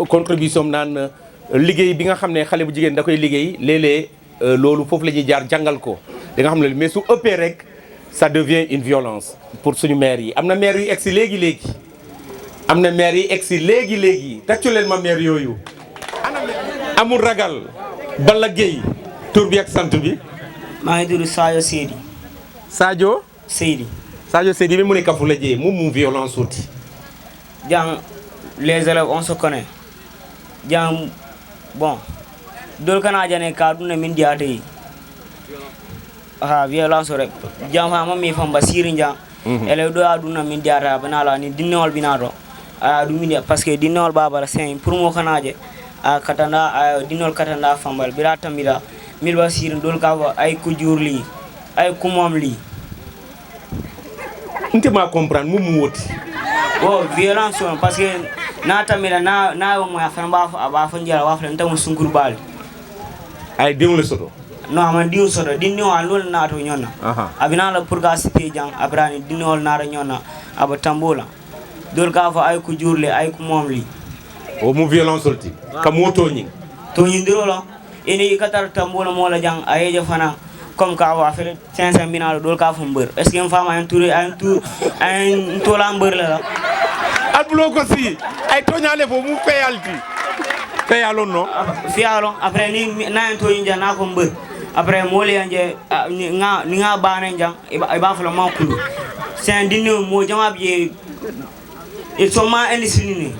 contribution naan liggéey bi nga xam ne xale bu jigéen da koy liggéey léeg-léeg loolu foofu la ñuy jaar jàngal ko da nga xam ne mais su ëppee rek ça devient une violence pour suñu maire yi am na maire yu egsi léegi am na maire yi egsi léegi tàccu leen ma maire yooyu amul ragal Balla Gueye tur bi ak sant bi. maa ngi tudd Sadio Seydi. Sadio Seydi bi mu ne kafu la jee mu violence wuti. jàng les élèves on se connaît jàng bon dol kana jane ka dunna min diate yi violence rek jàng fama mi famba siri jàng élève do aduna min diata banala ni dinnol binato du min parce que dinnol babala sen pour mo kanaje katanda dinnol katanda fambal bira tambira mil ba sirin dol ka fa ay ku jur lii ay ku moom lii nte ma comprendre mu woti violence on parce que na tamira na yo mo afan ba fa njala wa fa ntamu sunkur bal ay diw le soto no ama diw soto dinni wa lol na to nyonna abina la pour ga sipe jang abrani dinni wol na ra nyonna aba tambola dol ka fa ay ku jurle ay ku mom li o mu violence solti kam woto nyi to nyindiro la ene katar tambola mo la jang ayeje fana comme ka wa fele 500 minalo dol ka fu mbeur est ce que en fama en tour en tola mbeur la albulo ko si ay toñale fo mu feyalti feyalon no fiyalon après ni na en to inja na ko mbeur après mo le anje ni nga baane jang e ba fala man kulu sen dinno mo jama biye ils sont mal indisciplinés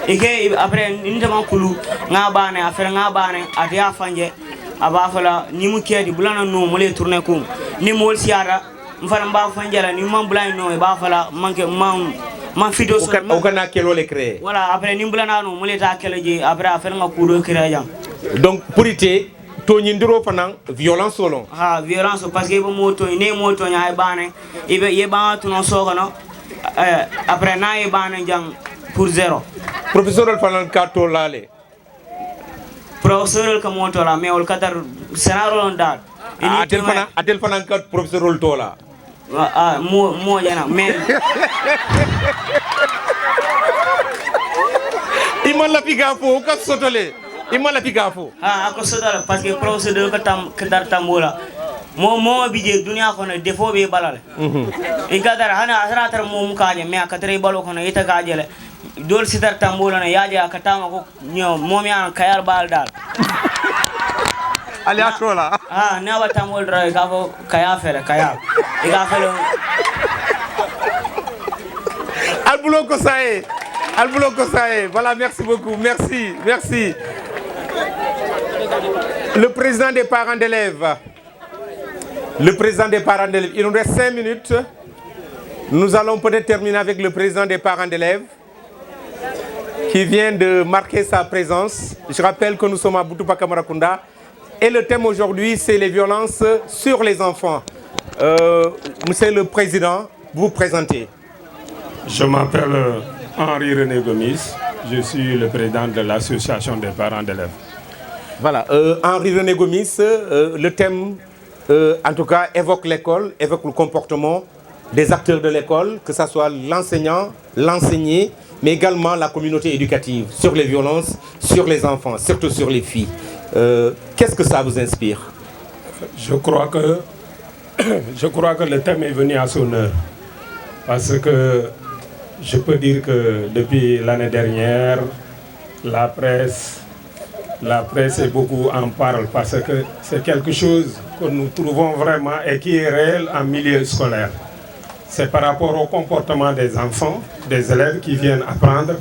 et que après ni jama kulu nga baane affaire nga baane atiya fanje aba fala ni mu kedi bulana no mo le tourner ko ni mo siara mfana mba fanjala ni man bulana no e ba fala manke man fido so o kana kelo le créer voilà après ni bulana no mo le ta kelo je après affaire nga kudo créer jang donc pourité to nyindiro fanan violence solon violence parce que moto ne moto nya e bane ibe ye ba to no so kono après na e bane jang pour zéro professeur al fanan ka to lale professeur ka moto la mais ol kadar senaro on dal atel fanan ka professeur ol to la mo jana mais imala piga fo ka sotole imala piga fo ako sotole parce que professeur ka dar tambola mo bije dunia kono defo be balale e kadar hana asratar mo kaaje me akatre balo kono ita kaajele dol sitar tambola na yaaje akatama ko nyo momi an kayar bal dal ali atola na wa tambol dra ka fo kaya fere kaya e ga felo albulo ko sae voilà merci beaucoup merci le président des parents d'élèves il nous reste 5 minutes nous allons peut-être terminer avec le président des parents d'élèves qui vient de marquer sa présence. Je rappelle que nous sommes à Boutoupa Kamarakunda et le thème aujourd'hui c'est les violences sur les enfants. Monsieur le Président, vous présentez. Je m'appelle Henri René Gomis, je suis le président de l'association des parents d'élèves. Voilà, Henri René Gomis, le thème en tout cas évoque l'école, évoque le comportement des acteurs de l'école, que ce soit l'enseignant, l'enseigné, mais également la communauté éducative, sur les violences, sur les enfants, surtout sur les filles. Qu'est-ce que ça vous inspire? Je crois que le thème est venu à son heure. Parce que je peux dire que depuis l'année dernière, la presse et beaucoup en parlent parce que c'est quelque chose que nous trouvons vraiment et qui est réel en milieu scolaire. C'est par rapport au comportement des enfants, des élèves qui viennent apprendre,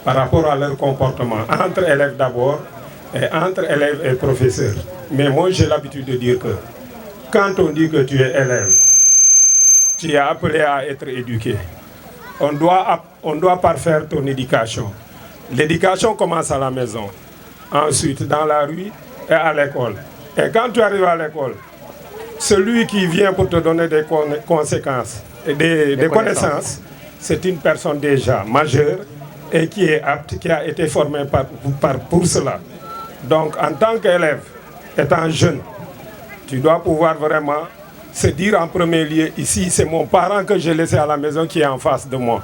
par rapport à leur comportement, entre élèves d'abord et entre élèves et professeurs. Mais moi j'ai l'habitude de dire que quand on dit que tu es élève, tu es appelé à être éduqué. On doit parfaire ton éducation. L'éducation commence à la maison, ensuite dans la rue et à l'école. Et quand tu arrives à l'école, celui qui vient pour te donner des conséquences, des connaissances, c'est une personne déjà majeure et qui est apte, qui a été formée pour cela. Donc en tant qu'élève, étant jeune, tu dois pouvoir vraiment se dire en premier lieu, ici c'est mon parent que j'ai laissé à la maison qui est en face de moi.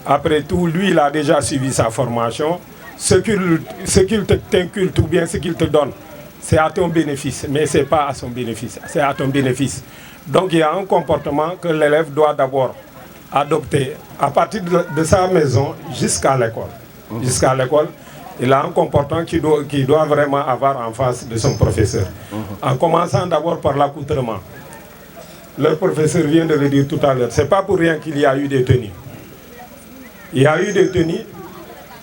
Après tout, lui il a déjà suivi sa formation. Ce qu'il t'inculte ou bien ce qu'il te donne, c'est à ton bénéfice, mais ce n'est pas à son bénéfice, c'est à ton bénéfice. Donc il y a un comportement que l'élève doit d'abord adopter à partir de sa maison jusqu'à l'école. Jusqu'à l'école, il a un comportement qu'il doit vraiment avoir en face de son professeur. En commençant d'abord par l'accoutrement. Le professeur vient de le dire tout à l'heure, ce n'est pas pour rien qu'il y a eu des tenues. Il y a eu des tenues,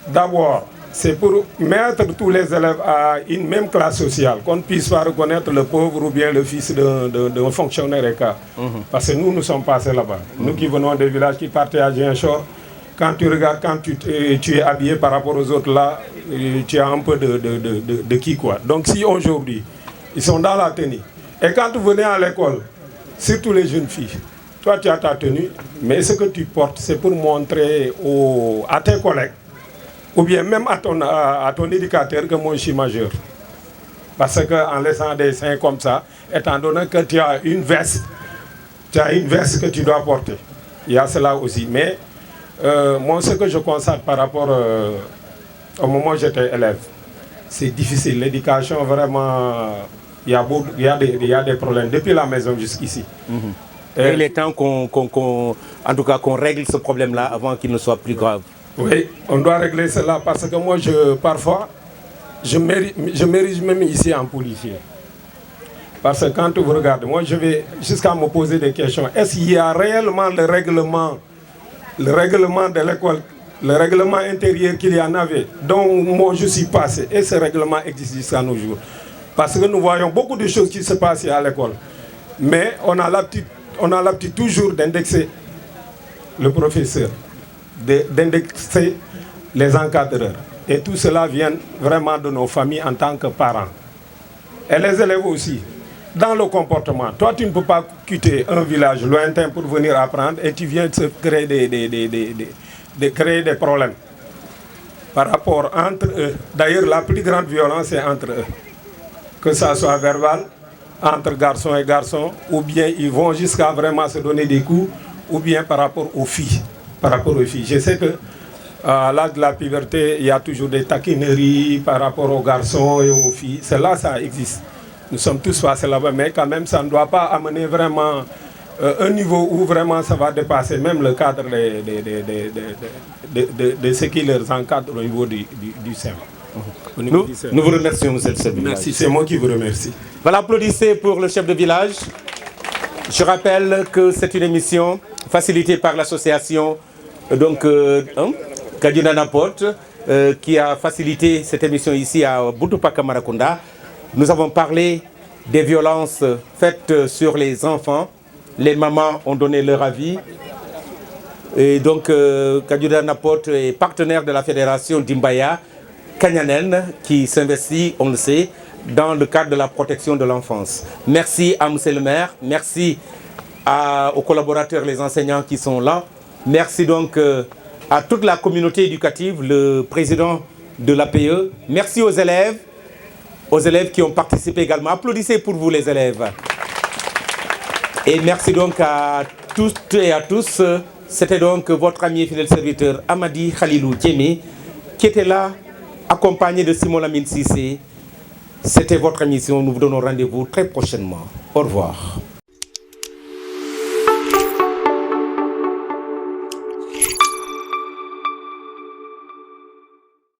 d'abord, c'est pour mettre tous les élèves à une même classe sociale, qu'on ne puisse pas reconnaître le pauvre ou bien le fils d'un fonctionnaire écart. Parce que nous sommes passés là-bas. Nous qui venons des villages qui partaient à Ziguinchor, quand tu regardes, quand tu es habillé par rapport aux autres, là, tu as un peu de qui quoi. Donc si aujourd'hui, ils sont dans la tenue, et quand vous venez à l'école, surtout les jeunes filles, toi tu as ta tenue, mais ce que tu portes, c'est pour montrer à tes collègues, ou bien même à ton éducateur que moi je suis majeur. Parce qu'en laissant des seins comme ça, étant donné que tu as une veste que tu dois porter. Il y a cela aussi. Mais moi, ce que je constate par rapport au moment où j'étais élève, c'est difficile. L'éducation, vraiment, il y a des problèmes depuis la maison jusqu'ici. Et il est temps qu'on règle ce problème-là avant qu'il ne soit plus grave. Oui, on doit régler cela parce que moi, parfois, je m'érige même ici en policier. Parce que quand vous regardez, moi je vais jusqu'à me poser des questions. Est-ce qu'il y a réellement le règlement de l'école, le règlement intérieur qu'il y en avait, dont moi je suis passé, et ce règlement existe jusqu'à nos jours? Parce que nous voyons beaucoup de choses qui se passent à l'école. Mais on a l'habitude toujours d'indexer le professeur, d'indexer les encadreurs. Et tout cela vient vraiment de nos familles en tant que parents. Et les élèves aussi. Dans le comportement, toi tu ne peux pas quitter un village lointain pour venir apprendre et tu viens de créer des problèmes par rapport entre eux. D'ailleurs, la plus grande violence est entre eux. Que ça soit verbal, entre garçons et garçons, ou bien ils vont jusqu'à vraiment se donner des coups, ou bien par rapport aux filles. Je sais que à l'âge de la puberté, il y a toujours des taquineries par rapport aux garçons et aux filles. C'est là, ça existe. Nous sommes tous passés là-bas, mais quand même, ça ne doit pas amener vraiment un niveau où vraiment ça va dépasser même le cadre de ce qui leur encadre au niveau du SEM. Nous vous remercions, monsieur le chef de village. Merci, c'est moi qui vous remercie. Voilà, applaudissez pour le chef de village. Je rappelle que c'est une émission facilitée par l'association Kadiouda Napot qui a facilité cette émission ici à Boutoupa Marakunda. Nous avons parlé des violences faites sur les enfants. Les mamans ont donné leur avis. Et donc, Kadiouda Napot est partenaire de la fédération d'Imbaya, Kanyanen, qui s'investit, on le sait, dans le cadre de la protection de l'enfance. Merci à M. le maire, merci aux collaborateurs, les enseignants qui sont là. Merci donc à toute la communauté éducative, le président de l'APE. Merci aux élèves qui ont participé également. Applaudissez pour vous les élèves. Et merci donc à toutes et à tous. C'était donc votre ami et fidèle serviteur Amadi Khalilou Djemé qui était là, accompagné de Simon Lamine Sissé. C'était votre émission. Nous vous donnons rendez-vous très prochainement. Au revoir.